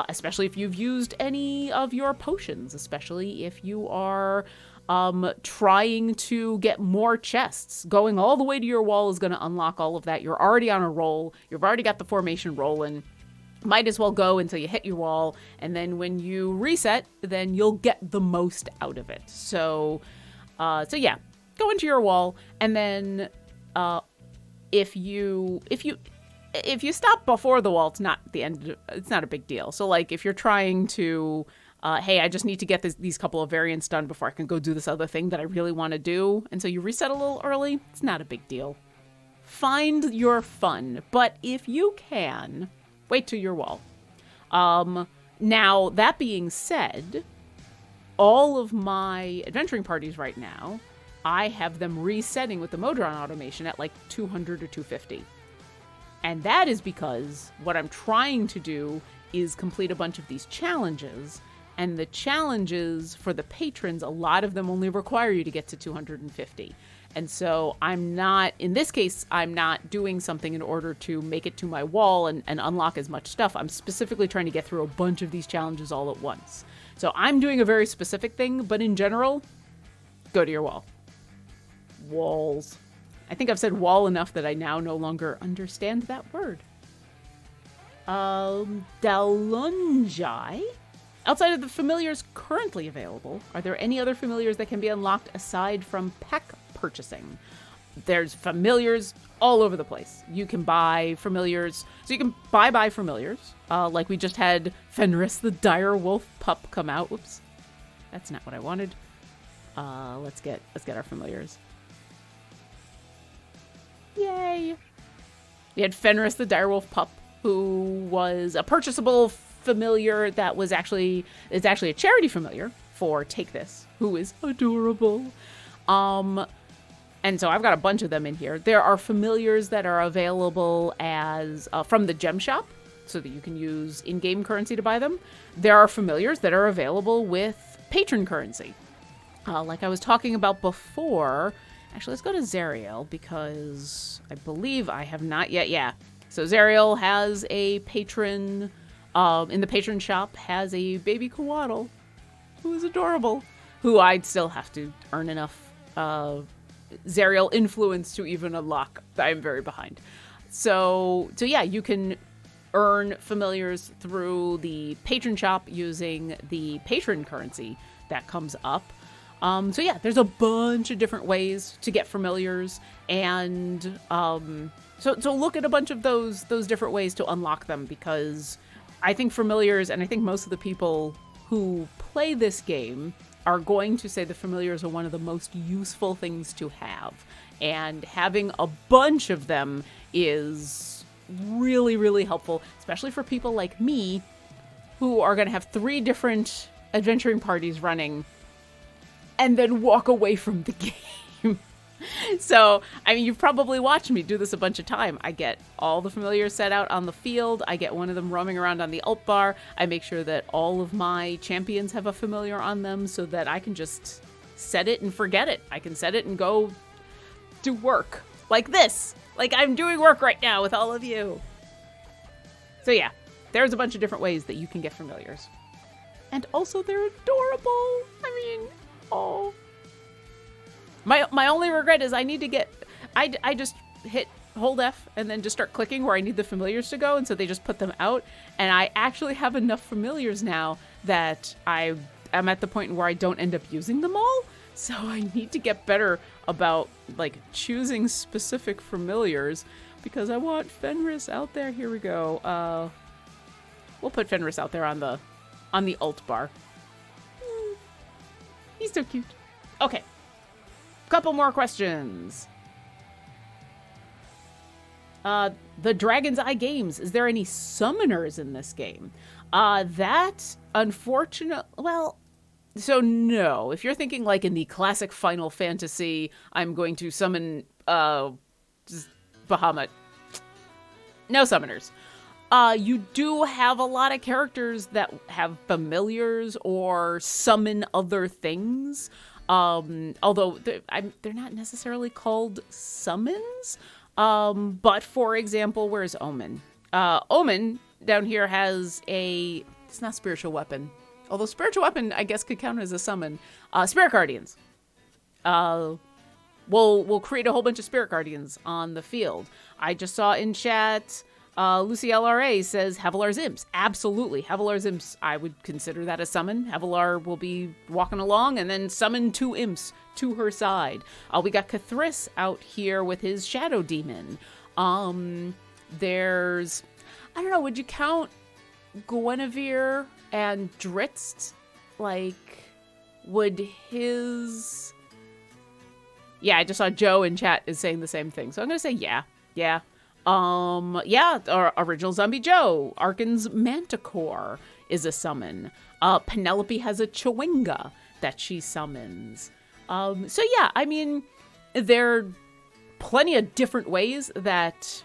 especially if you've used any of your potions, especially if you are trying to get more chests. Going all the way to your wall is going to unlock all of that. You're already on a roll. You've already got the formation rolling. Might as well go until you hit your wall, and then when you reset, then you'll get the most out of it. So yeah, go into your wall, and then if you stop before the wall, it's not the end. It's not a big deal. So like if you're trying to, hey, I just need to get these couple of variants done before I can go do this other thing that I really want to do, and so you reset a little early, it's not a big deal. Find your fun, but if you can, wait till your wall. Now, that being said, all of my adventuring parties right now, I have them resetting with the Modron automation at like 200 or 250. And that is because what I'm trying to do is complete a bunch of these challenges. And the challenges for the patrons, a lot of them only require you to get to 250. And so in this case, I'm not doing something in order to make it to my wall and unlock as much stuff. I'm specifically trying to get through a bunch of these challenges all at once. So I'm doing a very specific thing, but in general, go to your wall. Walls. I think I've said wall enough that I now no longer understand that word. Dalungi? Outside of the familiars currently available, are there any other familiars that can be unlocked aside from pack purchasing? There's familiars all over the place. You can buy familiars. So you can buy familiars. Like we just had Fenris the dire wolf pup come out. Whoops. That's not what I wanted. Let's get our familiars. Yay. We had Fenris the dire wolf pup, who was a purchasable familiar that is actually a charity familiar for Take This, who is adorable. And so I've got a bunch of them in here. There are familiars that are available as from the gem shop, so that you can use in-game currency to buy them. There are familiars that are available with patron currency. Like I was talking about before. Actually, let's go to Zariel, because I believe I have not yet. Yeah. So Zariel has a patron, in the patron shop, has a baby Coatl, who is adorable, who I'd still have to earn enough Zariel influence to even unlock. I'm very behind. So yeah, you can earn familiars through the patron shop using the patron currency that comes up. So yeah, there's a bunch of different ways to get familiars, and so look at a bunch of those different ways to unlock them, because I think familiars, and I think most of the people who play this game are going to say the familiars are one of the most useful things to have. And having a bunch of them is really, really helpful, especially for people like me who are going to have 3 different adventuring parties running and then walk away from the game. So, I mean, you've probably watched me do this a bunch of time. I get all the familiars set out on the field. I get one of them roaming around on the alt bar. I make sure that all of my champions have a familiar on them so that I can just set it and forget it. I can set it and go do work like this. Like I'm doing work right now with all of you. So yeah, there's a bunch of different ways that you can get familiars. And also they're adorable. I mean, oh. My only regret is I need to get, I just hit hold F and then just start clicking where I need the familiars to go. And so they just put them out. And I actually have enough familiars now that I am at the point where I don't end up using them all. So I need to get better about like choosing specific familiars because I want Fenris out there. Here we go. We'll put Fenris out there on the alt bar. He's so cute. Okay. Couple more questions. The Dragon's Eye Games. Is there any summoners in this game? That, unfortunately, well, so no. If you're thinking like in the classic Final Fantasy, I'm going to summon Bahamut. No summoners. You do have a lot of characters that have familiars or summon other things. Although they're not necessarily called summons. But for example, where's Omen? Omen down here has it's not spiritual weapon. Although spiritual weapon, I guess, could count as a summon. Spirit Guardians. We'll create a whole bunch of Spirit Guardians on the field. I just saw in chat, Lucy LRA says Havilar's Imps. Absolutely. Havilar's Imps, I would consider that a summon. Havilar will be walking along and then summon 2 imps to her side. We got Cathris out here with his Shadow Demon. There's, I don't know, would you count Guinevere and Dritz? Like, would his... Yeah, I just saw Joe in chat is saying the same thing. So I'm going to say yeah. Yeah. Our original Zombie Joe, Arkan's Manticore is a summon. Penelope has a Chewinga that she summons. So yeah, I mean, there are plenty of different ways that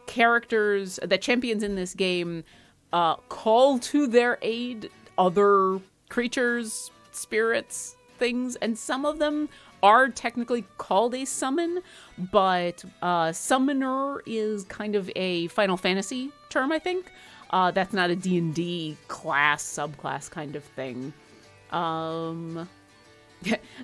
champions in this game call to their aid other creatures, spirits, things, and some of them are technically called a summon, but summoner is kind of a Final Fantasy term, I think. That's not a D&D class, subclass kind of thing.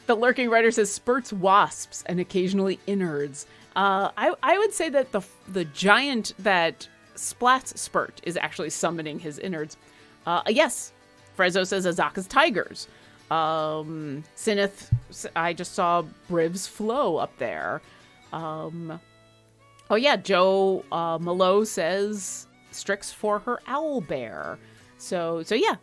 The Lurking Writer says spurts wasps and occasionally innards. I would say that the giant that splats spurt is actually summoning his innards. Yes, Frezzo says Azaka's tigers. Sinith, I just saw Briv's Flow up there. Oh yeah, Joe Malo says Strix for her owlbear. So yeah.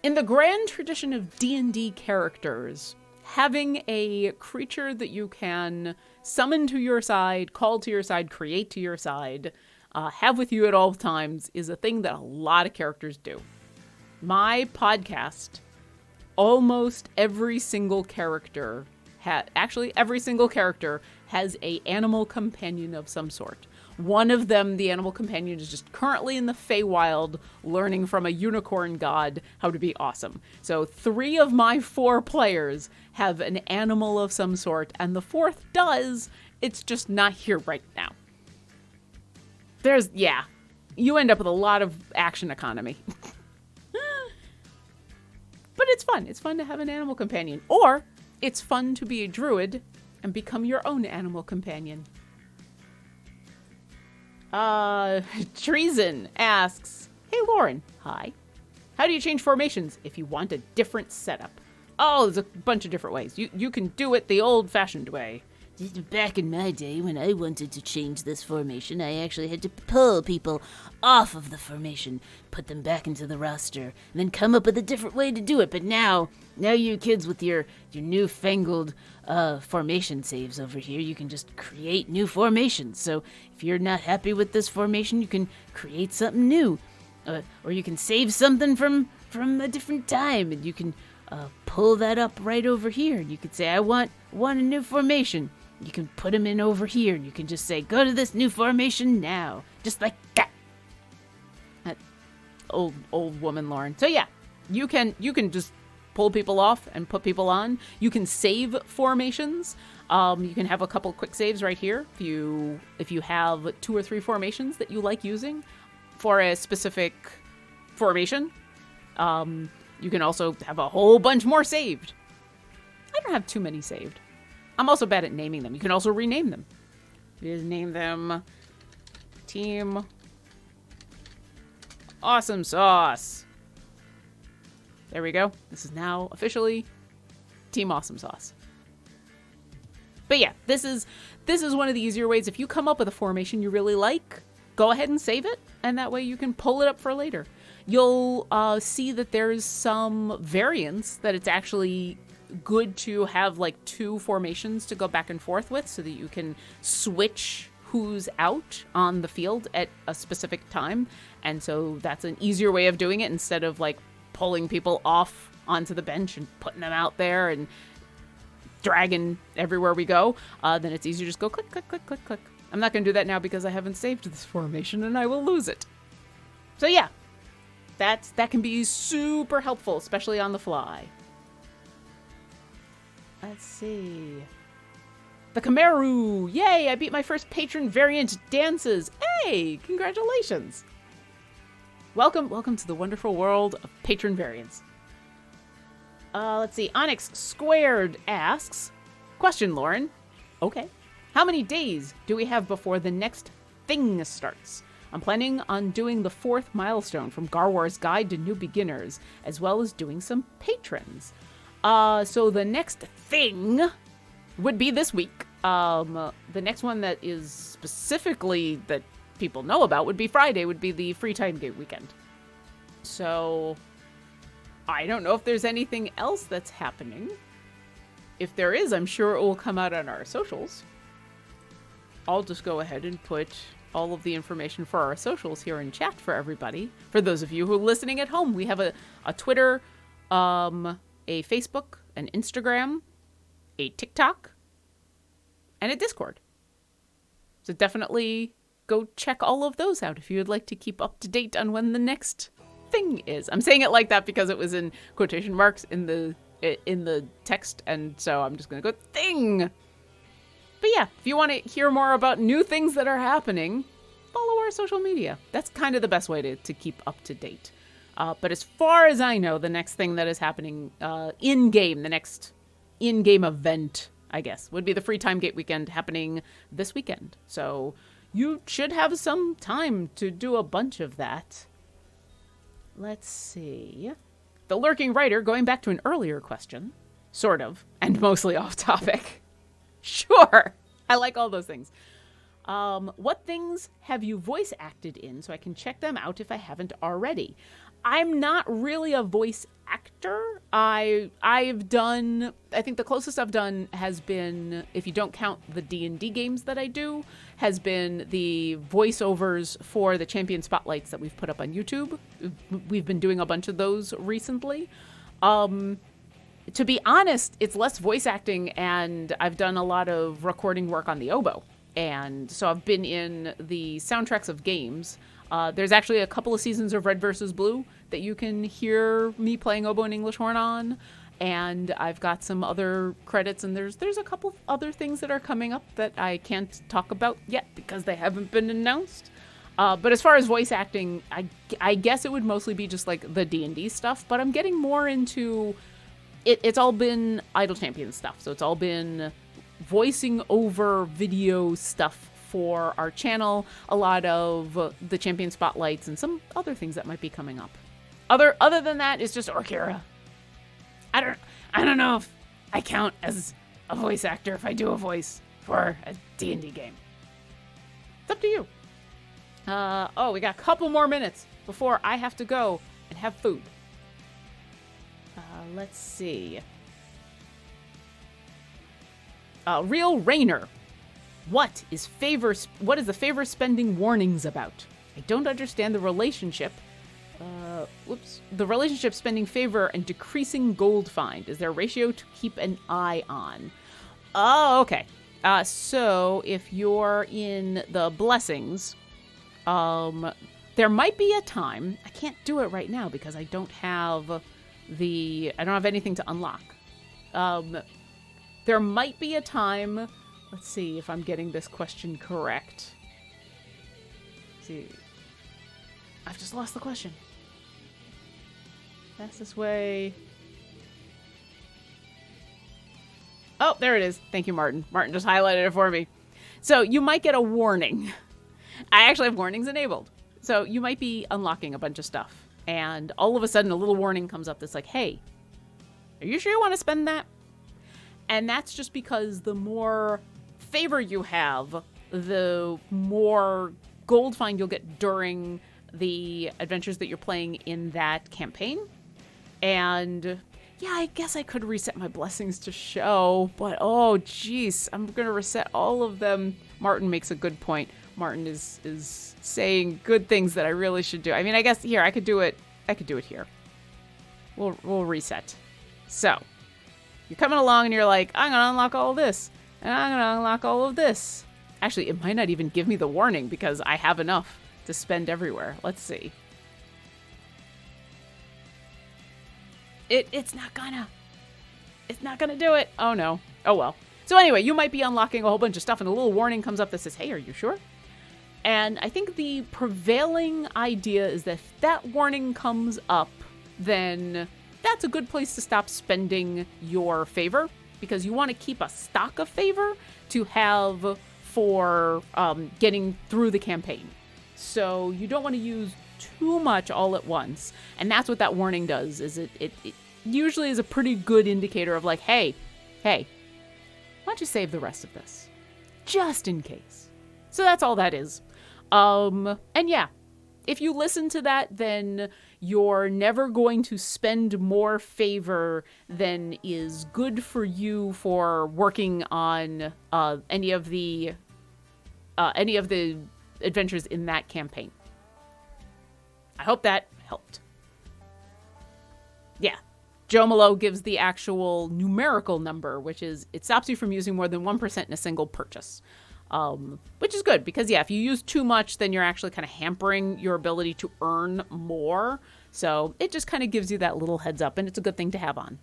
In the grand tradition of D&D characters, having a creature that you can summon to your side, call to your side, create to your side, have with you at all times is a thing that a lot of characters do. My podcast, almost every single character every single character has a animal companion of some sort. One of them, the animal companion, is just currently in the Feywild learning from a unicorn god how to be awesome. So 3 of my 4 players have an animal of some sort, and the 4th does. It's just not here right now. You end up with a lot of action economy. But it's fun. It's fun to have an animal companion. Or it's fun to be a druid and become your own animal companion. Treason asks, hey Lauren, hi. How do you change formations if you want a different setup? Oh, there's a bunch of different ways. You can do it the old-fashioned way. Back in my day, when I wanted to change this formation, I actually had to pull people off of the formation, put them back into the roster, and then come up with a different way to do it. But now you kids with your newfangled formation saves over here, you can just create new formations. So if you're not happy with this formation, you can create something new. Or you can save something from a different time, and you can pull that up right over here. And you could say, I want a new formation. You can put them in over here, and you can just say, go to this new formation now. Just like that. That old woman Lauren. So yeah, you can just pull people off and put people on. You can save formations. You can have a couple quick saves right here. If you have 2 or 3 formations that you like using for a specific formation, you can also have a whole bunch more saved. I don't have too many saved. I'm also bad at naming them. You can also rename them. You just name them Team Awesome Sauce. There we go. This is now officially Team Awesome Sauce. But yeah, this is one of the easier ways. If you come up with a formation you really like, go ahead and save it, and that way you can pull it up for later. You'll see that there's some variance that it's actually good to have like 2 formations to go back and forth with, so that you can switch who's out on the field at a specific time. And so that's an easier way of doing it, instead of like pulling people off onto the bench and putting them out there and dragging everywhere we go. Then it's easier to just go click, click, click, click, click. I'm not going to do that now because I haven't saved this formation and I will lose it. So yeah, that can be super helpful, especially on the fly. Let's see. The Khmeru! Yay! I beat my first patron variant dances! Hey! Congratulations! Welcome to the wonderful world of patron variants. Let's see. Onyx Squared asks, question, Lauren. Okay. How many days do we have before the next thing starts? I'm planning on doing the 4th milestone from Garwar's Guide to New Beginners, as well as doing some patrons. So the next thing would be this week. The next one that is specifically that people know about would be Friday, would be the free time gate weekend. So I don't know if there's anything else that's happening. If there is, I'm sure it will come out on our socials. I'll just go ahead and put all of the information for our socials here in chat for everybody. For those of you who are listening at home, we have a Twitter, a Facebook, an Instagram, a TikTok, and a Discord. So definitely go check all of those out if you would like to keep up to date on when the next thing is. I'm saying it like that because it was in quotation marks in the text, and so I'm just gonna go thing. But yeah, if you want to hear more about new things that are happening, follow our social media. That's kind of the best way to keep up to date. But as far as I know, the next thing that is happening in-game, the next in-game event, I guess, would be the free time gate weekend happening this weekend. So you should have some time to do a bunch of that. Let's see. The Lurking Writer, going back to an earlier question, sort of, and mostly off topic. Sure, I like all those things. What things have you voice acted in so I can check them out if I haven't already? I'm not really a voice actor. I've done, I think the closest I've done has been, if you don't count the D&D games that I do, has been the voiceovers for the champion spotlights that we've put up on YouTube. We've been doing a bunch of those recently. To be honest, it's less voice acting, and I've done a lot of recording work on the oboe. And so I've been in the soundtracks of games. There's actually a couple of seasons of Red vs. Blue that you can hear me playing oboe and English horn on. And I've got some other credits, and there's a couple of other things that are coming up that I can't talk about yet because they haven't been announced. But as far as voice acting, I guess it would mostly be just like the D&D stuff, but I'm getting more into it's all been Idle Champion stuff. So it's all been voicing over video stuff for our channel, a lot of the champion spotlights, and some other things that might be coming up. Other than that, it's just Orkira. I don't know if I count as a voice actor if I do a voice for a D&D game. It's up to you. We got a couple more minutes before I have to go and have food. Let's see. Real Rainer. What is the favor spending warnings about? I don't understand the relationship. The relationship spending favor and decreasing gold find. Is there a ratio to keep an eye on? Oh, okay. So if you're in the blessings, there might be a time. I can't do it right now because I don't have anything to unlock. There might be a time. Let's see if I'm getting this question correct. Let's see. I've just lost the question. Fastest way. Oh, there it is. Thank you, Martin. Martin just highlighted it for me. So you might get a warning. I actually have warnings enabled. So you might be unlocking a bunch of stuff. And all of a sudden a little warning comes up that's like, hey, are you sure you want to spend that? And that's just because the more favor you have, the more gold find you'll get during the adventures that you're playing in that campaign. And yeah, I guess I could reset my blessings to show, but oh geez, I'm gonna reset all of them. Martin makes a good point. Martin is saying good things that I really should do. I mean, I guess here I could do it here. We'll reset. So you're coming along and you're like, I'm gonna unlock all of this, and I'm gonna unlock all of this. Actually, it might not even give me the warning because I have enough to spend everywhere. Let's see. It's not gonna do it. Oh no. Oh well. So anyway, you might be unlocking a whole bunch of stuff and a little warning comes up that says, hey, are you sure? And I think the prevailing idea is that if that warning comes up, then that's a good place to stop spending your favor, because you want to keep a stock of favor to have for getting through the campaign. So you don't want to use too much all at once. And that's what that warning does, is it usually is a pretty good indicator of like, hey, why don't you save the rest of this? Just in case. So that's all that is. And yeah, if you listen to that, then you're never going to spend more favor than is good for you for working on any of the adventures in that campaign. I hope that helped. Yeah. Jomolo gives the actual numerical number, which is it stops you from using more than 1% in a single purchase. Which is good because, yeah, if you use too much, then you're actually kind of hampering your ability to earn more. So it just kind of gives you that little heads up, and it's a good thing to have on.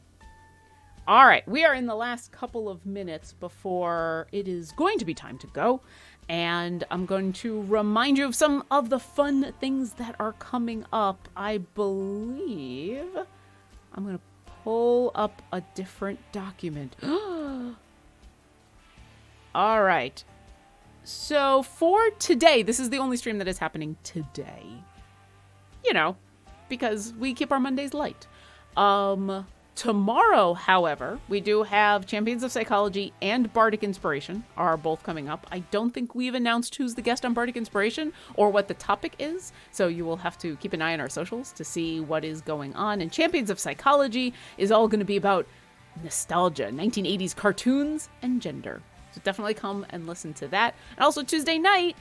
All right, we are in the last couple of minutes before it is going to be time to go. And I'm going to remind you of some of the fun things that are coming up. I believe I'm going to pull up a different document. All right. So for today, this is the only stream that is happening today. You know, because we keep our Mondays light. Tomorrow, however, we do have Champions of Psychology and Bardic Inspiration are both coming up. I don't think we've announced who's the guest on Bardic Inspiration or what the topic is, so you will have to keep an eye on our socials to see what is going on. And Champions of Psychology is all going to be about nostalgia, 1980s cartoons, and gender. So definitely come and listen to that. And also Tuesday night,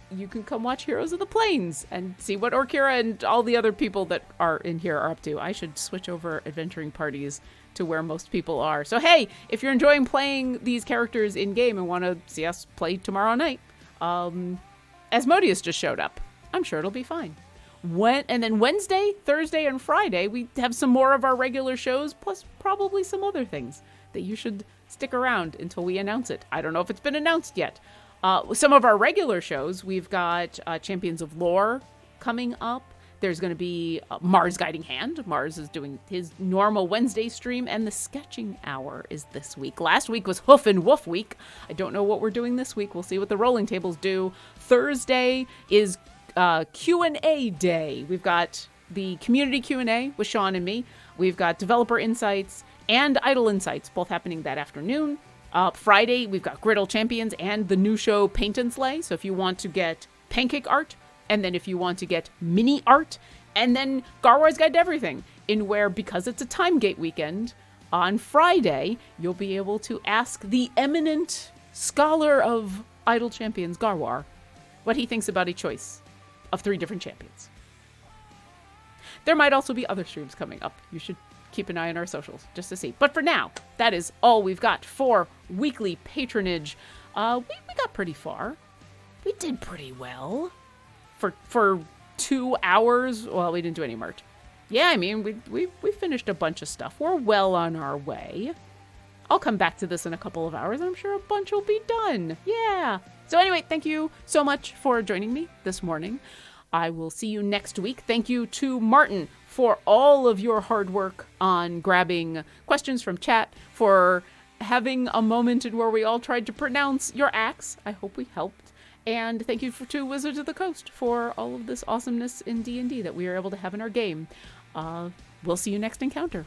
you can come watch Heroes of the Plains and see what Orkira and all the other people that are in here are up to. I should switch over adventuring parties to where most people are. So hey, if you're enjoying playing these characters in game and want to see us play tomorrow night, Asmodeus just showed up. I'm sure it'll be fine. And then Wednesday, Thursday, and Friday, we have some more of our regular shows, plus probably some other things that you should stick around until we announce it. I don't know if it's been announced yet. Some of our regular shows, we've got Champions of Lore coming up. There's going to be Mars Guiding Hand. Mars is doing his normal Wednesday stream, and the Sketching Hour is this week. Last week was Hoof and Woof week. I don't know what we're doing this week. We'll see what the rolling tables do. Thursday is Q&A day. We've got the community Q&A with Sean and me. We've got Developer Insights and Idle Insights, both happening that afternoon. Friday, we've got Griddle Champions and the new show Paint and Slay. So if you want to get pancake art, and then if you want to get mini art, and then Garwar's Guide to Everything, in where, because it's a Time Gate weekend, on Friday, you'll be able to ask the eminent scholar of Idle Champions, Garwar, what he thinks about a choice of 3 different champions. There might also be other streams coming up. You should keep an eye on our socials just to see. But for now, that is all we've got for weekly patronage. We got pretty far. We did pretty well. For 2 hours, well, we didn't do any merch. Yeah, I mean, we finished a bunch of stuff. We're well on our way. I'll come back to this in a couple of hours, and I'm sure a bunch will be done. Yeah. So anyway, thank you so much for joining me this morning. I will see you next week. Thank you to Martin for all of your hard work on grabbing questions from chat, for having a moment in where we all tried to pronounce your axe. I hope we helped. And thank you to Wizards of the Coast for all of this awesomeness in D&D that we are able to have in our game. We'll see you next encounter.